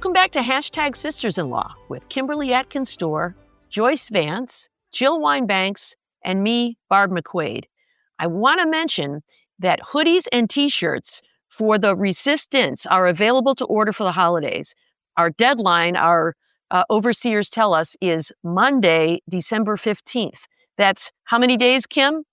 Welcome back to Hashtag Sisters-in-Law with Kimberly Atkins Store, Joyce Vance, Jill Winebanks, and me, Barb McQuade. I want to mention that hoodies and T-shirts for the Resistance are available to order for the holidays. Our deadline, our overseers tell us, is Monday, December 15th. That's how many days, Kim?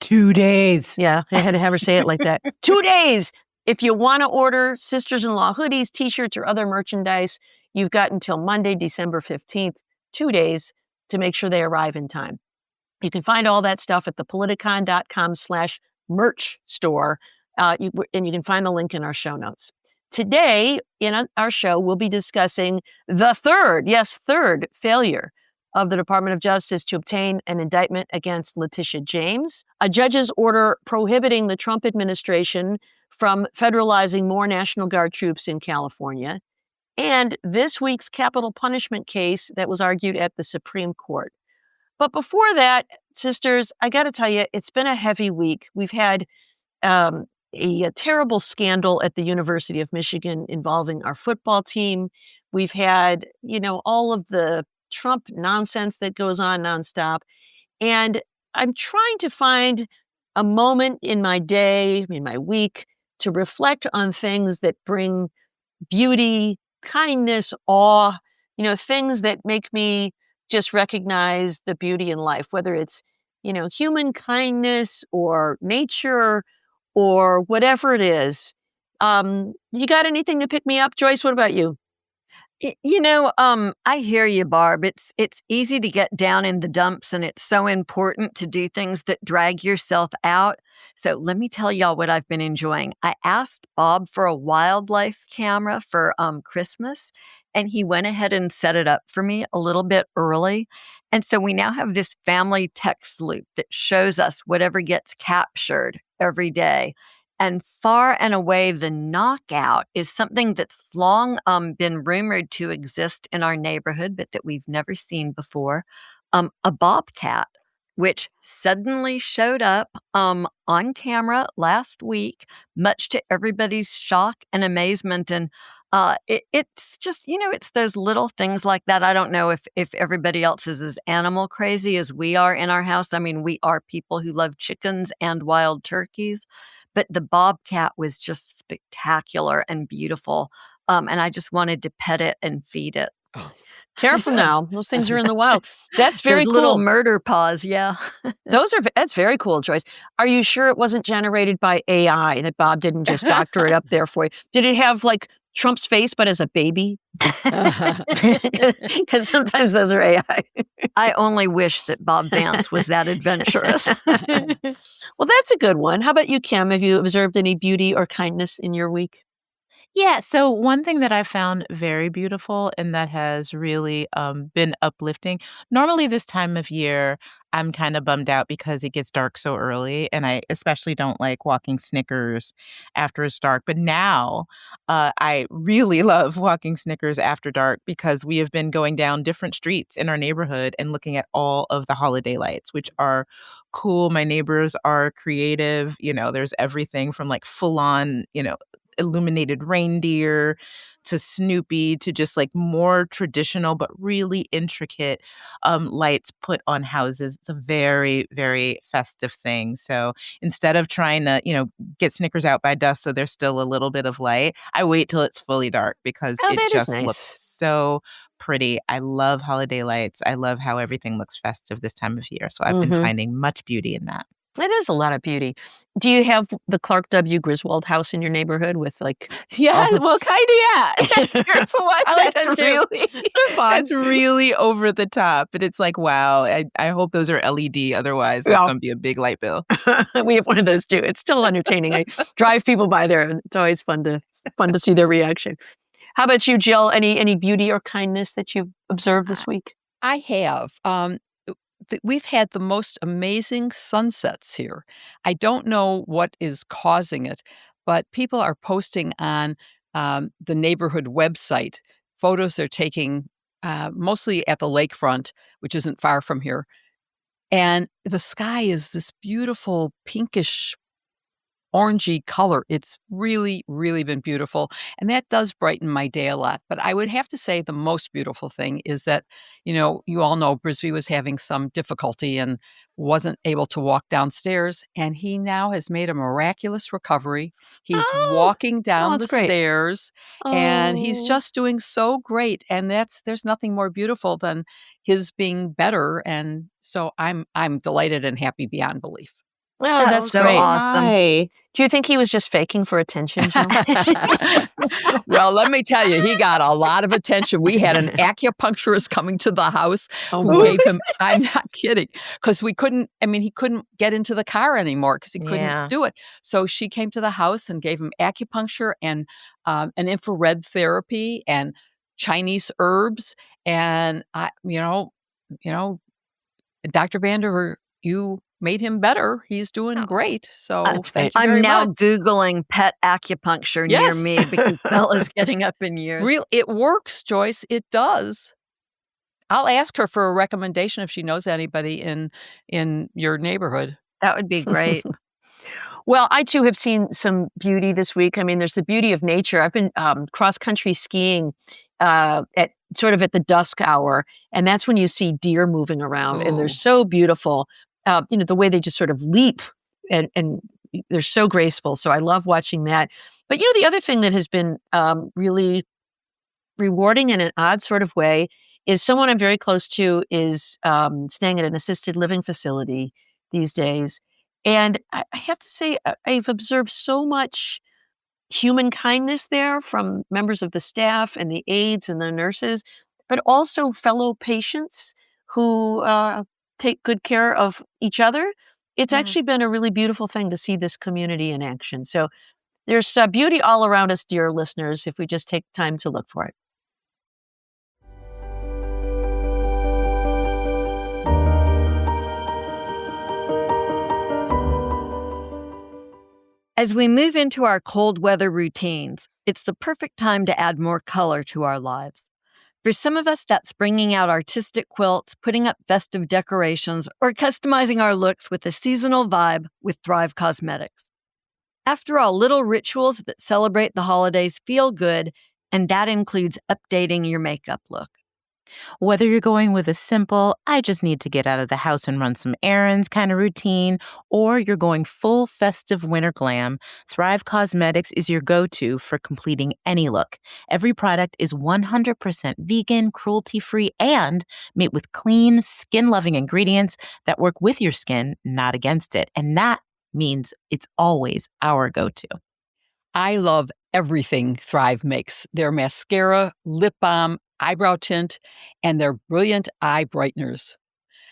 2 days. Yeah, I had to have her say it like that. 2 days! If you want to order Sisters-in-Law hoodies, T-shirts, or other merchandise, you've got until Monday, December 15th, 2 days, to make sure they arrive in time. You can find all that stuff at the politicon.com/merch store, and you can find the link in our show notes. Today, in our show, we'll be discussing the third failure of the Department of Justice to obtain an indictment against Letitia James, a judge's order prohibiting the Trump administration from federalizing more National Guard troops in California, and this week's capital punishment case that was argued at the Supreme Court. But before that, sisters, I got to tell you, it's been a heavy week. We've had a terrible scandal at the University of Michigan involving our football team. We've had, all of the Trump nonsense that goes on nonstop. And I'm trying to find a moment in my day, in my week, to reflect on things that bring beauty, kindness, awe, things that make me just recognize the beauty in life, whether it's, human kindness or nature or whatever it is. You got anything to pick me up? Joyce, what about you? I hear you, Barb. It's easy to get down in the dumps, and it's so important to do things that drag yourself out. So let me tell y'all what I've been enjoying. I asked Bob for a wildlife camera for Christmas, and he went ahead and set it up for me a little bit early. And so we now have this family text loop that shows us whatever gets captured every day. And far and away, the knockout is something that's long been rumored to exist in our neighborhood, but that we've never seen before, a bobcat, which suddenly showed up on camera last week, much to everybody's shock and amazement. And it's just, it's those little things like that. I don't know if everybody else is as animal crazy as we are in our house. I mean, we are people who love chickens and wild turkeys. But the bobcat was just spectacular and beautiful. And I just wanted to pet it and feed it. Oh. Careful now. Those things are in the wild. That's very Those cool. little murder paws, yeah. That's very cool, Joyce. Are you sure it wasn't generated by AI, that Bob didn't just doctor it up there for you? Did it have Trump's face, but as a baby? Because sometimes those are AI. I only wish that Bob Vance was that adventurous. Well, that's a good one. How about you, Kim? Have you observed any beauty or kindness in your week? Yeah, so one thing that I found very beautiful and that has really been uplifting. Normally this time of year, I'm kind of bummed out because it gets dark so early, and I especially don't like walking Snickers after it's dark. But now I really love walking Snickers after dark because we have been going down different streets in our neighborhood and looking at all of the holiday lights, which are cool. My neighbors are creative. There's everything from full on, illuminated reindeer to Snoopy to just more traditional but really intricate lights put on houses. It's a very, very festive thing. So instead of trying to, get Snickers out by dusk so there's still a little bit of light, I wait till it's fully dark because it just looks so pretty. I love holiday lights. I love how everything looks festive this time of year. So I've been finding much beauty in that. It is a lot of beauty. Do you have the Clark W. Griswold house in your neighborhood with Yeah, well, kind of, yeah. Here's one that's really, that's really over the top. But it's wow, I hope those are LED. Otherwise, that's going to be a big light bill. We have one of those too. It's still entertaining. I drive people by there, and it's always fun to see their reaction. How about you, Jill? Any beauty or kindness that you've observed this week? I have. We've had the most amazing sunsets here. I don't know what is causing it, but people are posting on the neighborhood website photos they're taking mostly at the lakefront, which isn't far from here. And the sky is this beautiful pinkish orangey color. It's really, really been beautiful. And that does brighten my day a lot. But I would have to say the most beautiful thing is that, you all know Brisby was having some difficulty and wasn't able to walk downstairs. And he now has made a miraculous recovery. He's walking down the that's great. stairs and he's just doing so great. And there's nothing more beautiful than his being better. And so I'm delighted and happy beyond belief. Well, that's so great. awesome. Hi. Do you think he was just faking for attention, Jill? Well, let me tell you, he got a lot of attention. We had an acupuncturist coming to the house who gave him, I'm not kidding, because he couldn't get into the car anymore because he couldn't do it. So she came to the house and gave him acupuncture and an infrared therapy and Chinese herbs. And, Dr. Vander, you made him better. He's doing great. So thank you very I'm now much. Googling pet acupuncture near me because Bella's getting up in years. It works, Joyce. It does. I'll ask her for a recommendation if she knows anybody in your neighborhood. That would be great. Well, I too have seen some beauty this week. I mean, there's the beauty of nature. I've been cross-country skiing at the dusk hour, and that's when you see deer moving around, and they're so beautiful. The way they just sort of leap and they're so graceful. So I love watching that. But, the other thing that has been really rewarding in an odd sort of way is someone I'm very close to is staying at an assisted living facility these days. And I have to say, I've observed so much human kindness there from members of the staff and the aides and the nurses, but also fellow patients who take good care of each other. It's actually been a really beautiful thing to see this community in action. So there's beauty all around us, dear listeners, if we just take time to look for it. As we move into our cold weather routines, it's the perfect time to add more color to our lives. For some of us, that's bringing out artistic quilts, putting up festive decorations, or customizing our looks with a seasonal vibe with Thrive Cosmetics. After all, little rituals that celebrate the holidays feel good, and that includes updating your makeup look. Whether you're going with a simple, I just need to get out of the house and run some errands kind of routine, or you're going full festive winter glam, Thrive Cosmetics is your go-to for completing any look. Every product is 100% vegan, cruelty-free, and made with clean, skin-loving ingredients that work with your skin, not against it. And that means it's always our go-to. I love everything Thrive makes. Their mascara, lip balm, eyebrow tint, and their brilliant eye brighteners.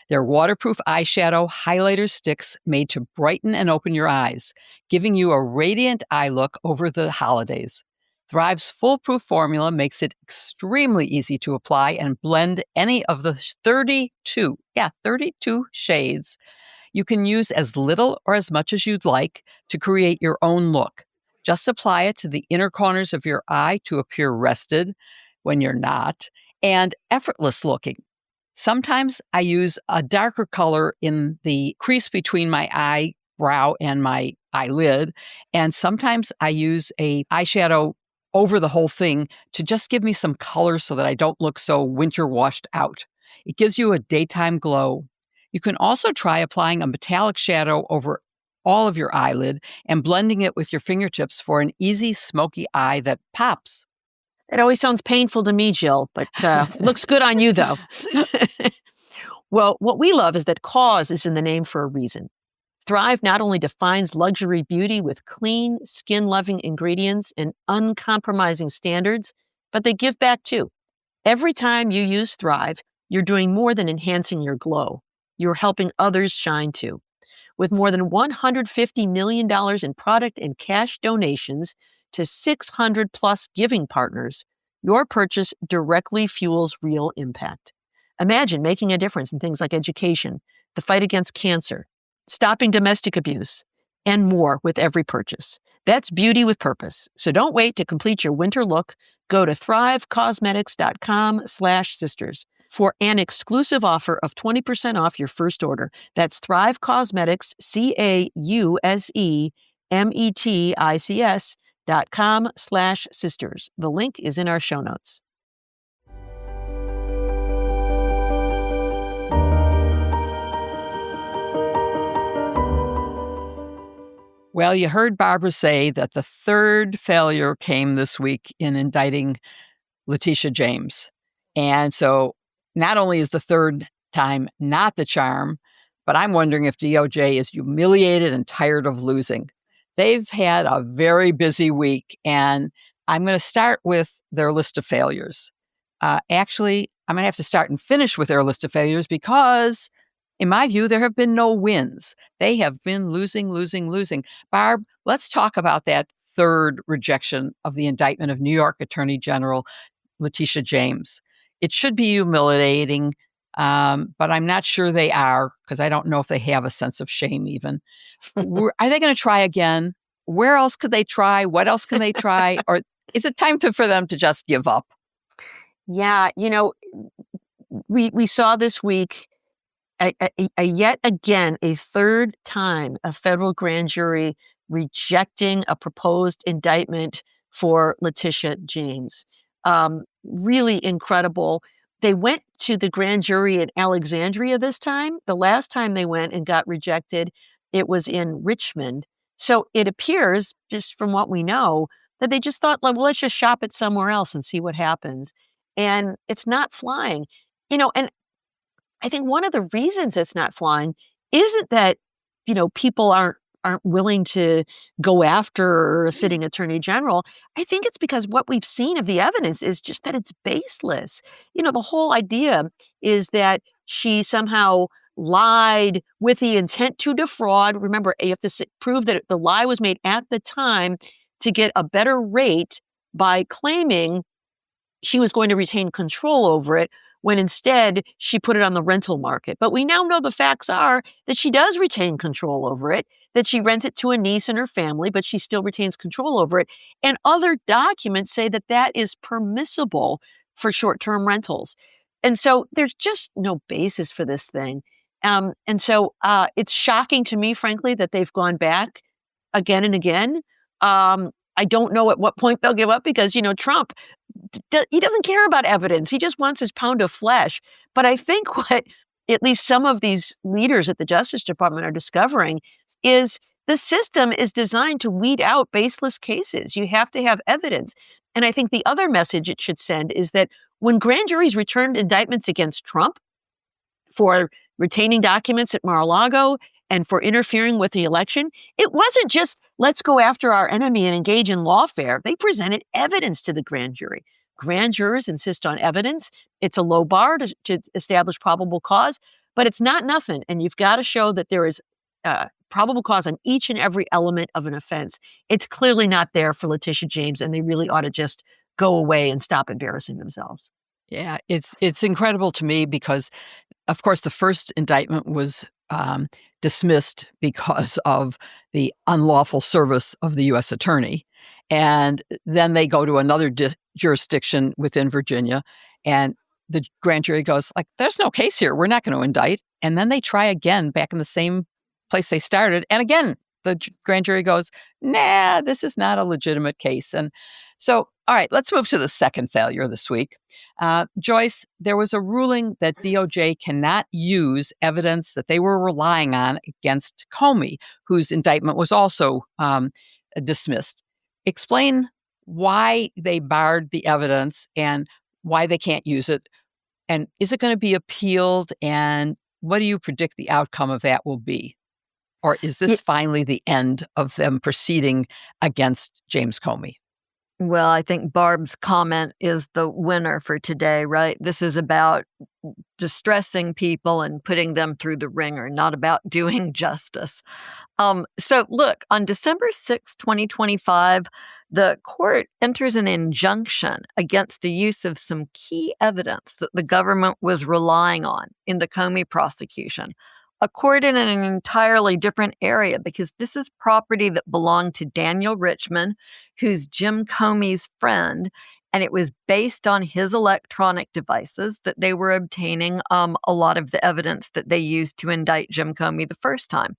Their waterproof eyeshadow highlighter sticks made to brighten and open your eyes, giving you a radiant eye look over the holidays. Thrive's foolproof formula makes it extremely easy to apply and blend any of the 32 shades. You can use as little or as much as you'd like to create your own look. Just apply it to the inner corners of your eye to appear rested when you're not, and effortless looking. Sometimes I use a darker color in the crease between my eyebrow and my eyelid, and sometimes I use a eyeshadow over the whole thing to just give me some color so that I don't look so winter washed out. It gives you a daytime glow. You can also try applying a metallic shadow over all of your eyelid and blending it with your fingertips for an easy smoky eye that pops. It always sounds painful to me, Jill, but looks good on you, though. Well, what we love is that cause is in the name for a reason. Thrive not only defines luxury beauty with clean, skin-loving ingredients and uncompromising standards, but they give back too. Every time you use Thrive, you're doing more than enhancing your glow. You're helping others shine too. With more than $150 million in product and cash donations to 600 plus giving partners, your purchase directly fuels real impact. Imagine making a difference in things like education, the fight against cancer, stopping domestic abuse, and more with every purchase. That's beauty with purpose. So don't wait to complete your winter look. Go to thrivecosmetics.com/sisters for an exclusive offer of 20% off your first order. That's Thrive Cosmetics, CAUSE, metics.com/sisters. The link is in our show notes. Well, you heard Barbara say that the third failure came this week in indicting Letitia James. And so not only is the third time not the charm, but I'm wondering if DOJ is humiliated and tired of losing. They've had a very busy week, and I'm going to start with their list of failures. Actually, I'm going to have to start and finish with their list of failures because, in my view, there have been no wins. They have been losing. Barb, let's talk about that third rejection of the indictment of New York Attorney General Letitia James. It should be humiliating, but I'm not sure they are, because I don't know if they have a sense of shame even. Are they going to try again? Where else could they try? What else can they try? Or is it time for them to just give up? Yeah, we saw this week yet again, a third time, a federal grand jury rejecting a proposed indictment for Letitia James. Really incredible. They went to the grand jury in Alexandria this time. The last time they went and got rejected, it was in Richmond. So it appears, just from what we know, that they just thought, well, let's just shop it somewhere else and see what happens. And it's not flying. And I think one of the reasons it's not flying isn't that, people aren't willing to go after a sitting attorney general. I think it's because what we've seen of the evidence is just that it's baseless. The whole idea is that she somehow lied with the intent to defraud. Remember, you have to prove that the lie was made at the time to get a better rate by claiming she was going to retain control over it, when instead she put it on the rental market. But we now know the facts are that she does retain control over it, that she rents it to a niece and her family, but she still retains control over it. And other documents say that that is permissible for short-term rentals. And so there's just no basis for this thing. And so it's shocking to me, frankly, that they've gone back again and again. I don't know at what point they'll give up because, Trump, he doesn't care about evidence. He just wants his pound of flesh. But I think what at least some of these leaders at the Justice Department are discovering is the system is designed to weed out baseless cases. You have to have evidence. And I think the other message it should send is that when grand juries returned indictments against Trump for retaining documents at Mar-a-Lago and for interfering with the election, it wasn't just, let's go after our enemy and engage in lawfare. They presented evidence to the grand jury. Grand jurors insist on evidence. It's a low bar to establish probable cause, but it's not nothing. And you've got to show that there is probable cause on each and every element of an offense. It's clearly not there for Letitia James, and they really ought to just go away and stop embarrassing themselves. Yeah, it's incredible to me because, of course, the first indictment was dismissed because of the unlawful service of the U.S. attorney. And then they go to another jurisdiction within Virginia, and the grand jury goes, there's no case here. We're not going to indict. And then they try again back in the same place they started. And again, the grand jury goes, nah, this is not a legitimate case. And so, all right, let's move to the second failure this week. Joyce, there was a ruling that DOJ cannot use evidence that they were relying on against Comey, whose indictment was also dismissed. Explain why they barred the evidence and why they can't use it. And is it going to be appealed? And what do you predict the outcome of that will be? Or is this finally the end of them proceeding against James Comey? Well, I think Barb's comment is the winner for today, right? This is about distressing people and putting them through the ringer, not about doing justice. So look, on December 6, 2025, the court enters an injunction against the use of some key evidence that the government was relying on in the Comey prosecution. A court in an entirely different area, because this is property that belonged to Daniel Richman, who's Jim Comey's friend, and it was based on his electronic devices that they were obtaining a lot of the evidence that they used to indict Jim Comey the first time.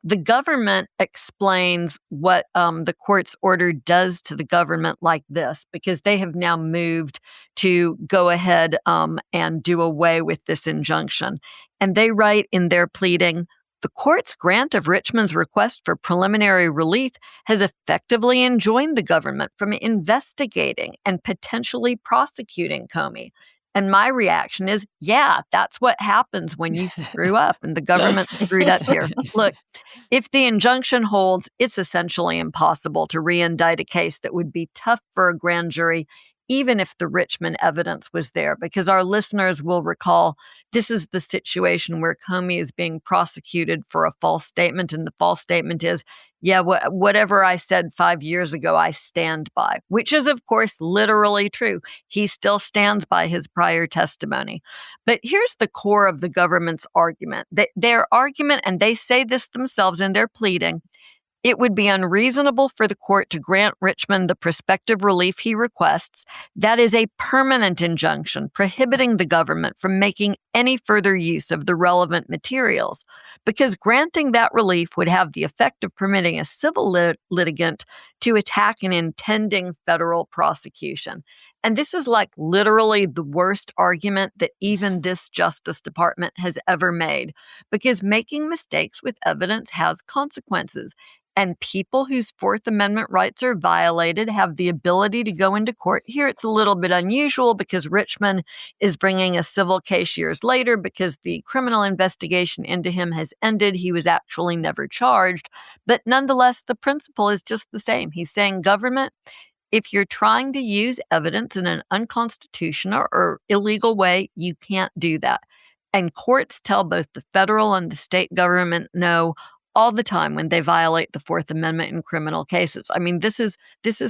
the government explains what the court's order does to the government like this, because they have now moved to go ahead and do away with this injunction. And they write in their pleading, the court's grant of Richmond's request for preliminary relief has effectively enjoined the government from investigating and potentially prosecuting Comey. And my reaction is, yeah, that's what happens when you screw up, and the government screwed up here. Look, if the injunction holds, it's essentially impossible to re-indict a case that would be tough for a grand jury, even if the Richmond evidence was there, because our listeners will recall this is the situation where Comey is being prosecuted for a false statement, and the false statement is, yeah, whatever I said 5 years ago, I stand by, which is, of course, literally true. He still stands by his prior testimony. But here's the core of the government's argument. Their argument, and they say this themselves in their pleading, it would be unreasonable for the court to grant Richmond the prospective relief he requests. That is a permanent injunction prohibiting the government from making any further use of the relevant materials, because granting that relief would have the effect of permitting a civil litigant to attack an intending federal prosecution. And this is like literally the worst argument that even this Justice Department has ever made, because making mistakes with evidence has consequences. And people whose Fourth Amendment rights are violated have the ability to go into court. Here it's a little bit unusual because Richmond is bringing a civil case years later because the criminal investigation into him has ended. He was actually never charged. But nonetheless, the principle is just the same. He's saying, government, if you're trying to use evidence in an unconstitutional or illegal way, you can't do that. And courts tell both the federal and the state government no all the time when they violate the Fourth Amendment in criminal cases. I mean, this is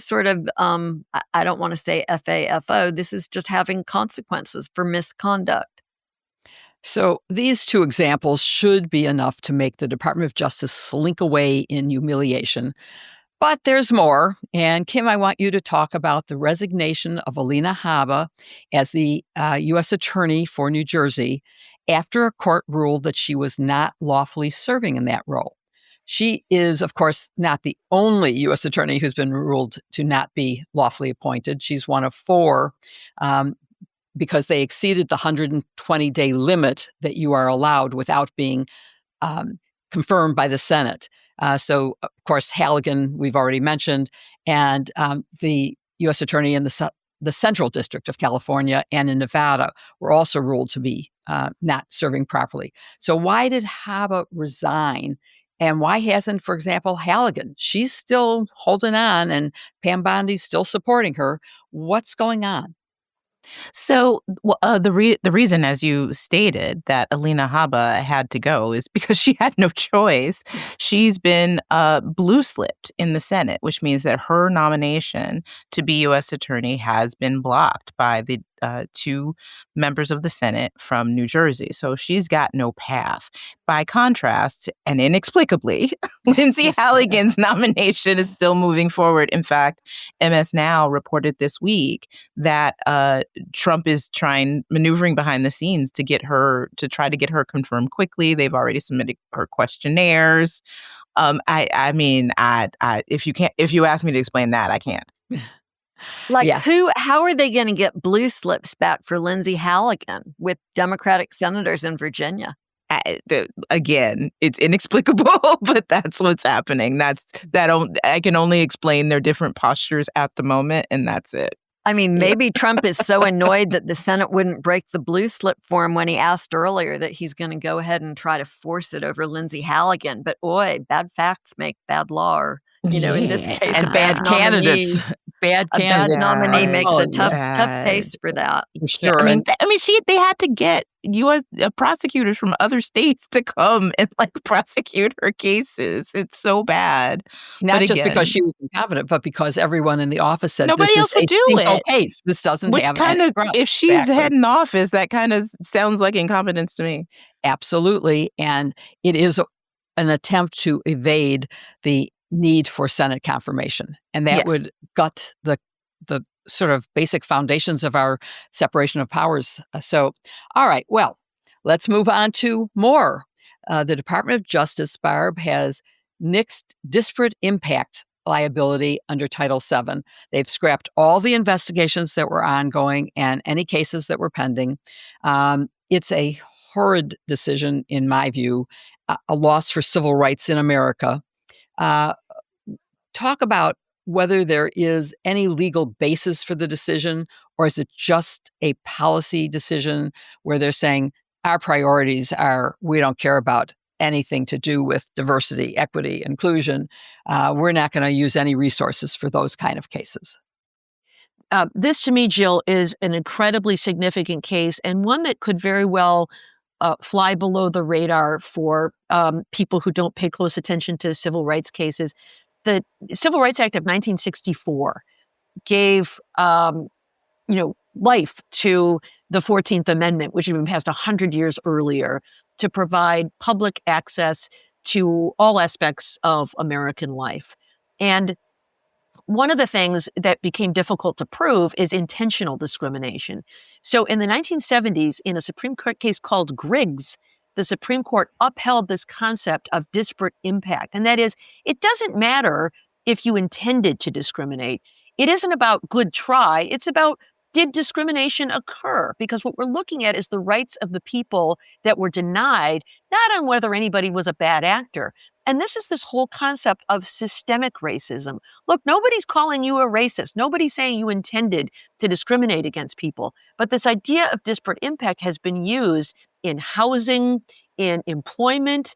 sort of, I don't want to say FAFO, this is just having consequences for misconduct. So these two examples should be enough to make the Department of Justice slink away in humiliation. But there's more. And Kim, I want you to talk about the resignation of Alina Habba as the U.S. Attorney for New Jersey after a court ruled that she was not lawfully serving in that role. She is, of course, not the only U.S. attorney who's been ruled to not be lawfully appointed. She's one of four because they exceeded the 120-day limit that you are allowed without being confirmed by the Senate. So, of course, Halligan, we've already mentioned, and the U.S. attorney in the Central District of California and in Nevada were also ruled to be not serving properly. So why did Habba resign? And why hasn't, for example, Halligan? She's still holding on and Pam Bondi's still supporting her. What's going on? So the reason, as you stated, that Alina Habba had to go is because she had no choice. She's been blue-slipped in the Senate, which means that her nomination to be U.S. Attorney has been blocked by the two members of the Senate from New Jersey. So she's got no path. By contrast, and inexplicably, Lindsay Halligan's nomination is still moving forward. In fact, MS Now reported this week that Trump is maneuvering behind the scenes to try to get her confirmed quickly. They've already submitted her questionnaires. If you ask me to explain that, I can't. How are they going to get blue slips back for Lindsay Halligan with Democratic senators in Virginia? Again, it's inexplicable, but that's what's happening. I can only explain their different postures at the moment, and that's it. I mean, maybe Trump is so annoyed that the Senate wouldn't break the blue slip for him when he asked earlier that he's going to go ahead and try to force it over Lindsay Halligan. But boy, bad facts make bad law. Or, in this case, and bad candidates. Bad candidate nominee makes a tough case for that. Sure. They had to get U.S. prosecutors from other states to come and prosecute her cases. It's so bad. Not just because she was incompetent, but because everyone in the office said nobody else would do it. Case. This doesn't Which have kind of, if she's heading office, that kind of sounds like incompetence to me. Absolutely, and it is an attempt to evade the need for Senate confirmation. And that would gut the sort of basic foundations of our separation of powers. So, all right, well, let's move on to more. the Department of Justice, Barb, has nixed disparate impact liability under Title VII. They've scrapped all the investigations that were ongoing and any cases that were pending. It's a horrid decision, in my view, a loss for civil rights in America. Talk about whether there is any legal basis for the decision, or is it just a policy decision where they're saying our priorities are, we don't care about anything to do with diversity, equity, inclusion. We're not going to use any resources for those kind of cases. This, to me, Jill, is an incredibly significant case, and one that could very well fly below the radar for people who don't pay close attention to civil rights cases. The Civil Rights Act of 1964 gave, life to the 14th Amendment, which had been passed 100 years earlier, to provide public access to all aspects of American life. And one of the things that became difficult to prove is intentional discrimination. So in the 1970s, in a Supreme Court case called Griggs, the Supreme Court upheld this concept of disparate impact. And that is, it doesn't matter if you intended to discriminate. It isn't about good try. It's about, did discrimination occur? Because what we're looking at is the rights of the people that were denied, not on whether anybody was a bad actor. And this is this whole concept of systemic racism. Look, nobody's calling you a racist. Nobody's saying you intended to discriminate against people. But this idea of disparate impact has been used in housing, in employment,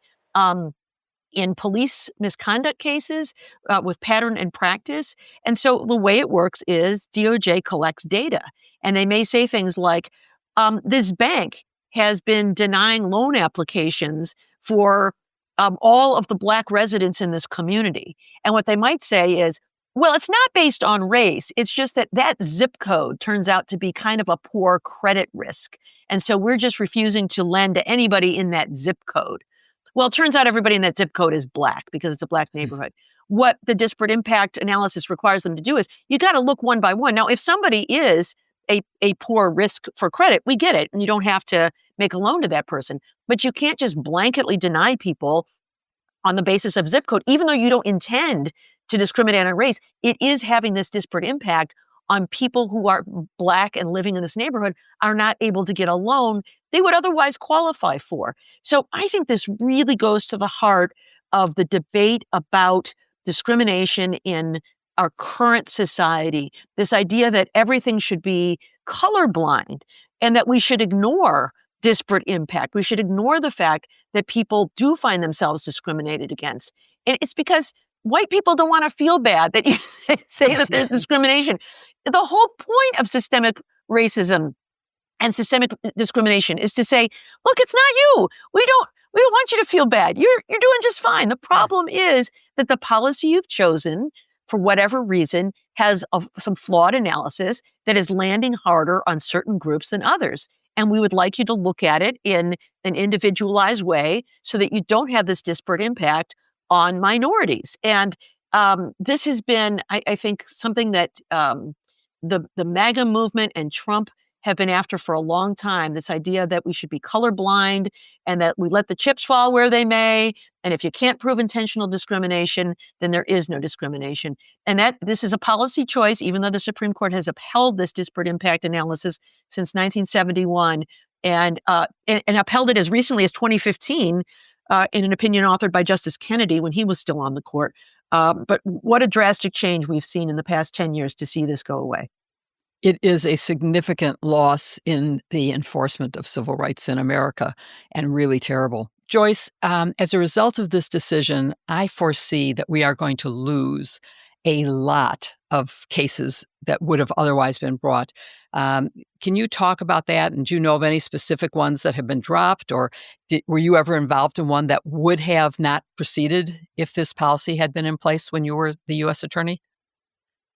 in police misconduct cases, with pattern and practice. And so the way it works is DOJ collects data. And they may say things like, this bank has been denying loan applications for all of the Black residents in this community. And what they might say is, well, it's not based on race. It's just that that zip code turns out to be kind of a poor credit risk. And so we're just refusing to lend to anybody in that zip code. Well, it turns out everybody in that zip code is Black because it's a Black neighborhood. What the disparate impact analysis requires them to do is you got to look one by one. Now, if somebody is a poor risk for credit, we get it. And you don't have to make a loan to that person. But you can't just blanketly deny people on the basis of zip code, even though you don't intend to discriminate on race. It is having this disparate impact on people who are Black and living in this neighborhood are not able to get a loan they would otherwise qualify for. So I think this really goes to the heart of the debate about discrimination in our current society. This idea that everything should be colorblind and that we should ignore disparate impact. We should ignore the fact that people do find themselves discriminated against. And it's because white people don't want to feel bad that you say that there's discrimination. The whole point of systemic racism and systemic discrimination is to say, look, it's not you. We don't want you to feel bad. You're doing just fine. The problem is that the policy you've chosen, for whatever reason, has some flawed analysis that is landing harder on certain groups than others. And we would like you to look at it in an individualized way so that you don't have this disparate impact on minorities. And this has been, I think, something that the MAGA movement and Trump have been after for a long time, this idea that we should be colorblind and that we let the chips fall where they may. And if you can't prove intentional discrimination, then there is no discrimination. And that this is a policy choice, even though the Supreme Court has upheld this disparate impact analysis since 1971 and upheld it as recently as 2015 in an opinion authored by Justice Kennedy when he was still on the court. But what a drastic change we've seen in the past 10 years to see this go away. It is a significant loss in the enforcement of civil rights in America and really terrible. Joyce, as a result of this decision, I foresee that we are going to lose a lot of cases that would have otherwise been brought. Can you talk about that? And do you know of any specific ones that have been dropped, or were you ever involved in one that would have not proceeded if this policy had been in place when you were the U.S. attorney?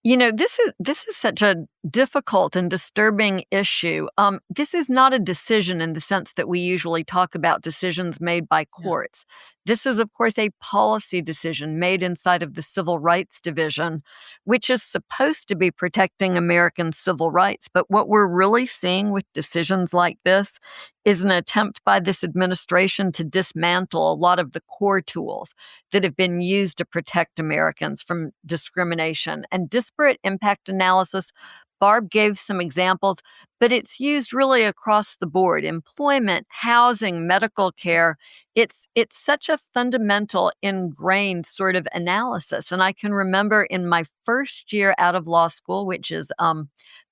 You know, this is such a difficult and disturbing issue. This is not a decision in the sense that we usually talk about decisions made by courts. This is, of course, a policy decision made inside of the Civil Rights Division, which is supposed to be protecting American civil rights. But what we're really seeing with decisions like this is an attempt by this administration to dismantle a lot of the core tools that have been used to protect Americans from discrimination. And disparate impact analysis, Barb gave some examples, but it's used really across the board: employment, housing, medical care. It's such a fundamental, ingrained sort of analysis. And I can remember in my first year out of law school, which is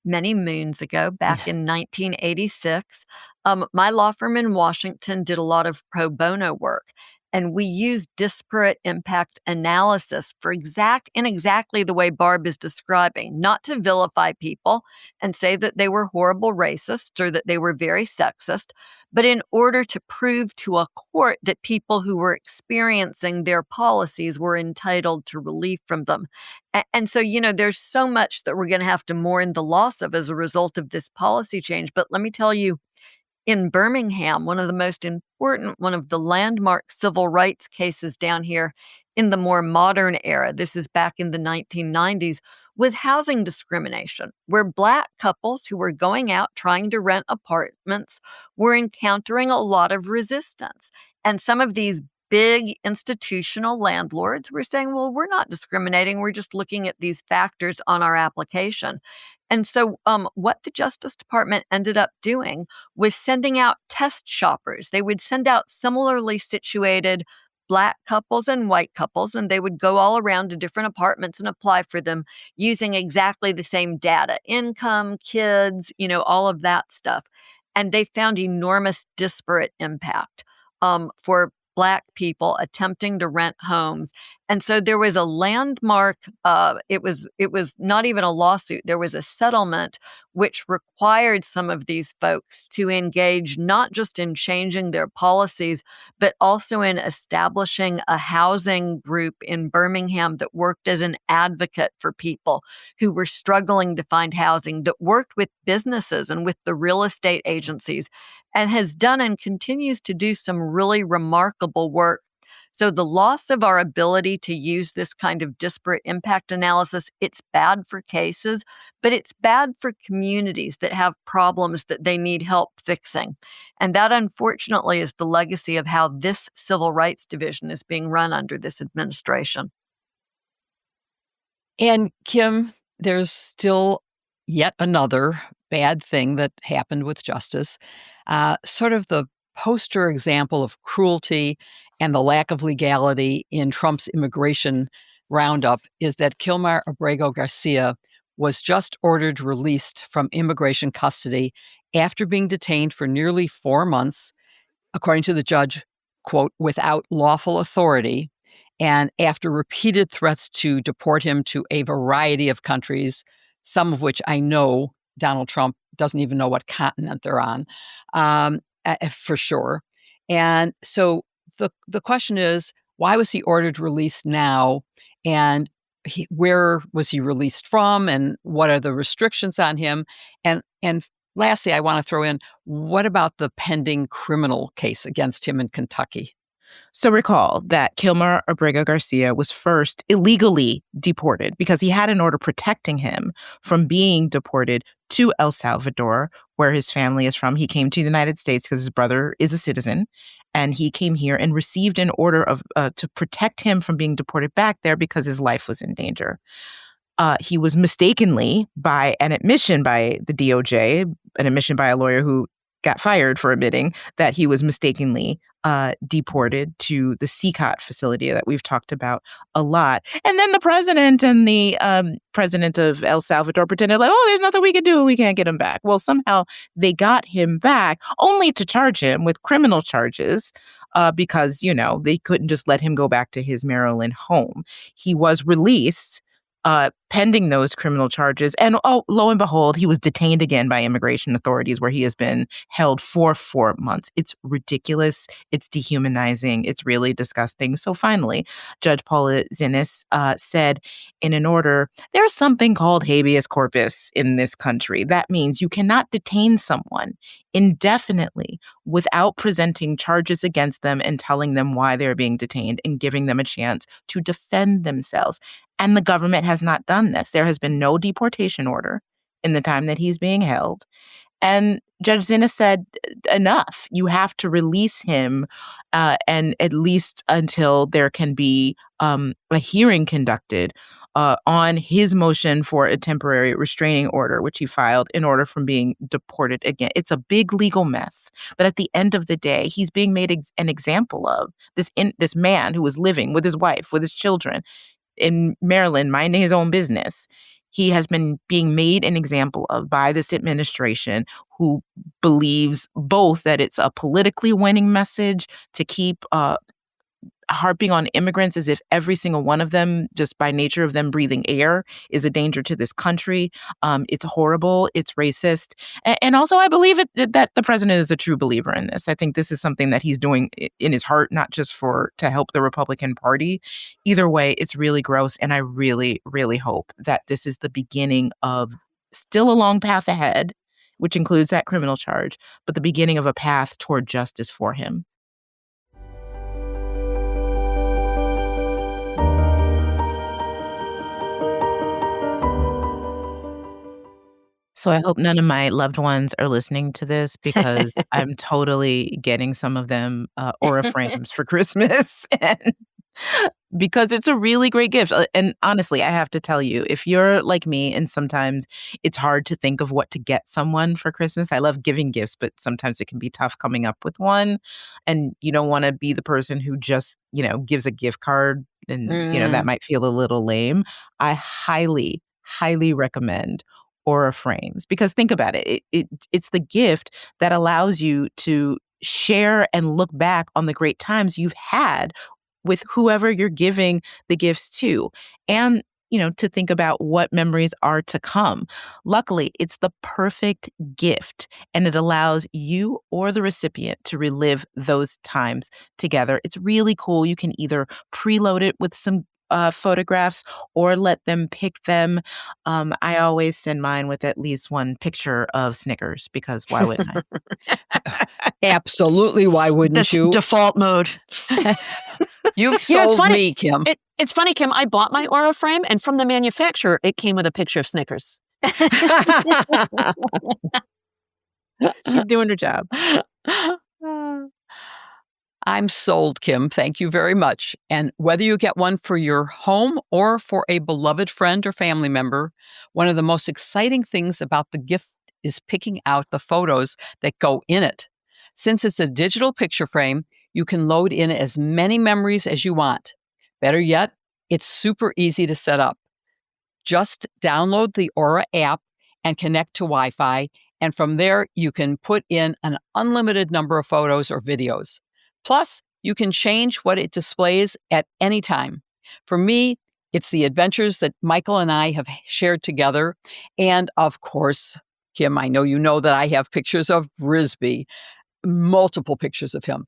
many moons ago, back in 1986, my law firm in Washington did a lot of pro bono work. And we used disparate impact analysis for exactly the way Barb is describing, not to vilify people and say that they were horrible racists or that they were very sexist, but in order to prove to a court that people who were experiencing their policies were entitled to relief from them. And so, there's so much that we're going to have to mourn the loss of as a result of this policy change. But let me tell you, in Birmingham, one of the most important, one of the landmark civil rights cases down here in the more modern era, this is back in the 1990s, was housing discrimination, where Black couples who were going out trying to rent apartments were encountering a lot of resistance. And some of these big institutional landlords were saying, well, we're not discriminating. We're just looking at these factors on our application. And so what the Justice Department ended up doing was sending out test shoppers. They would send out similarly situated Black couples and white couples, and they would go all around to different apartments and apply for them using exactly the same data: income, kids, all of that stuff. And they found enormous disparate impact for Black people attempting to rent homes. And so there was a landmark, it was not even a lawsuit, there was a settlement which required some of these folks to engage not just in changing their policies, but also in establishing a housing group in Birmingham that worked as an advocate for people who were struggling to find housing, that worked with businesses and with the real estate agencies, and has done and continues to do some really remarkable work. So the loss of our ability to use this kind of disparate impact analysis, it's bad for cases, but it's bad for communities that have problems that they need help fixing. And that, unfortunately, is the legacy of how this Civil Rights Division is being run under this administration. And Kim, there's still yet another bad thing that happened with justice. Sort of the poster example of cruelty and the lack of legality in Trump's immigration roundup is that Kilmar Abrego Garcia was just ordered released from immigration custody after being detained for nearly 4 months, according to the judge, quote, without lawful authority, and after repeated threats to deport him to a variety of countries, some of which I know Donald Trump doesn't even know what continent they're on, for sure. And so the question is, why was he ordered released now? And where was he released from? And what are the restrictions on him? And lastly, I want to throw in, what about the pending criminal case against him in Kentucky? So recall that Kilmar Abrego Garcia was first illegally deported because he had an order protecting him from being deported to El Salvador, where his family is from. He came to the United States because his brother is a citizen, and he came here and received an order to protect him from being deported back there because his life was in danger. He was mistakenly, by an admission by the DOJ, an admission by a lawyer who got fired for admitting that he was mistakenly deported to the SCOTUS facility that we've talked about a lot. And then the president and the president of El Salvador pretended like, oh, there's nothing we can do. We can't get him back. Well, somehow they got him back only to charge him with criminal charges because, they couldn't just let him go back to his Maryland home. He was released pending those criminal charges. And lo and behold, he was detained again by immigration authorities, where he has been held for 4 months. It's ridiculous. It's dehumanizing. It's really disgusting. So finally, Judge Paula Zinnes said in an order, there's something called habeas corpus in this country. That means you cannot detain someone indefinitely without presenting charges against them and telling them why they're being detained and giving them a chance to defend themselves. And the government has not done this. There has been no deportation order in the time that he's being held. And Judge Zinnes said, enough. You have to release him, and at least until there can be a hearing conducted on his motion for a temporary restraining order, which he filed in order from being deported again. It's a big legal mess. But at the end of the day, he's being made an example of. This man who was living with his wife, with his children, in Maryland, minding his own business. He has been being made an example of by this administration, who believes both that it's a politically winning message to keep harping on immigrants as if every single one of them, just by nature of them breathing air, is a danger to this country. It's horrible. It's racist. And also, I believe that the president is a true believer in this. I think this is something that he's doing in his heart, not just to help the Republican Party. Either way, it's really gross. And I really, really hope that this is the beginning of still a long path ahead, which includes that criminal charge, but the beginning of a path toward justice for him. So I hope none of my loved ones are listening to this, because I'm totally getting some of them aura frames for Christmas, and because it's a really great gift. And honestly, I have to tell you, if you're like me and sometimes it's hard to think of what to get someone for Christmas. I love giving gifts, but sometimes it can be tough coming up with one. And you don't want to be the person who just, gives a gift card, and, that might feel a little lame. I highly, highly recommend aura frames, because think about it. It's the gift that allows you to share and look back on the great times you've had with whoever you're giving the gifts to, and to think about what memories are to come. Luckily, it's the perfect gift, and it allows you or the recipient to relive those times together. It's really cool. You can either preload it with some photographs or let them pick them. I always send mine with at least one picture of Snickers, because why wouldn't I? Absolutely. Why wouldn't That's you? default mode. You've sold me, Kim. It's funny, Kim. I bought my aura frame, and from the manufacturer, it came with a picture of Snickers. She's doing her job. I'm sold, Kim. Thank you very much. And whether you get one for your home or for a beloved friend or family member, one of the most exciting things about the gift is picking out the photos that go in it. Since it's a digital picture frame, you can load in as many memories as you want. Better yet, it's super easy to set up. Just download the Aura app and connect to Wi-Fi, and from there, you can put in an unlimited number of photos or videos. Plus, you can change what it displays at any time. For me, it's the adventures that Michael and I have shared together. And of course, Kim, I know you know that I have pictures of Brisby, multiple pictures of him.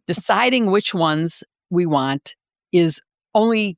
Deciding which ones we want is only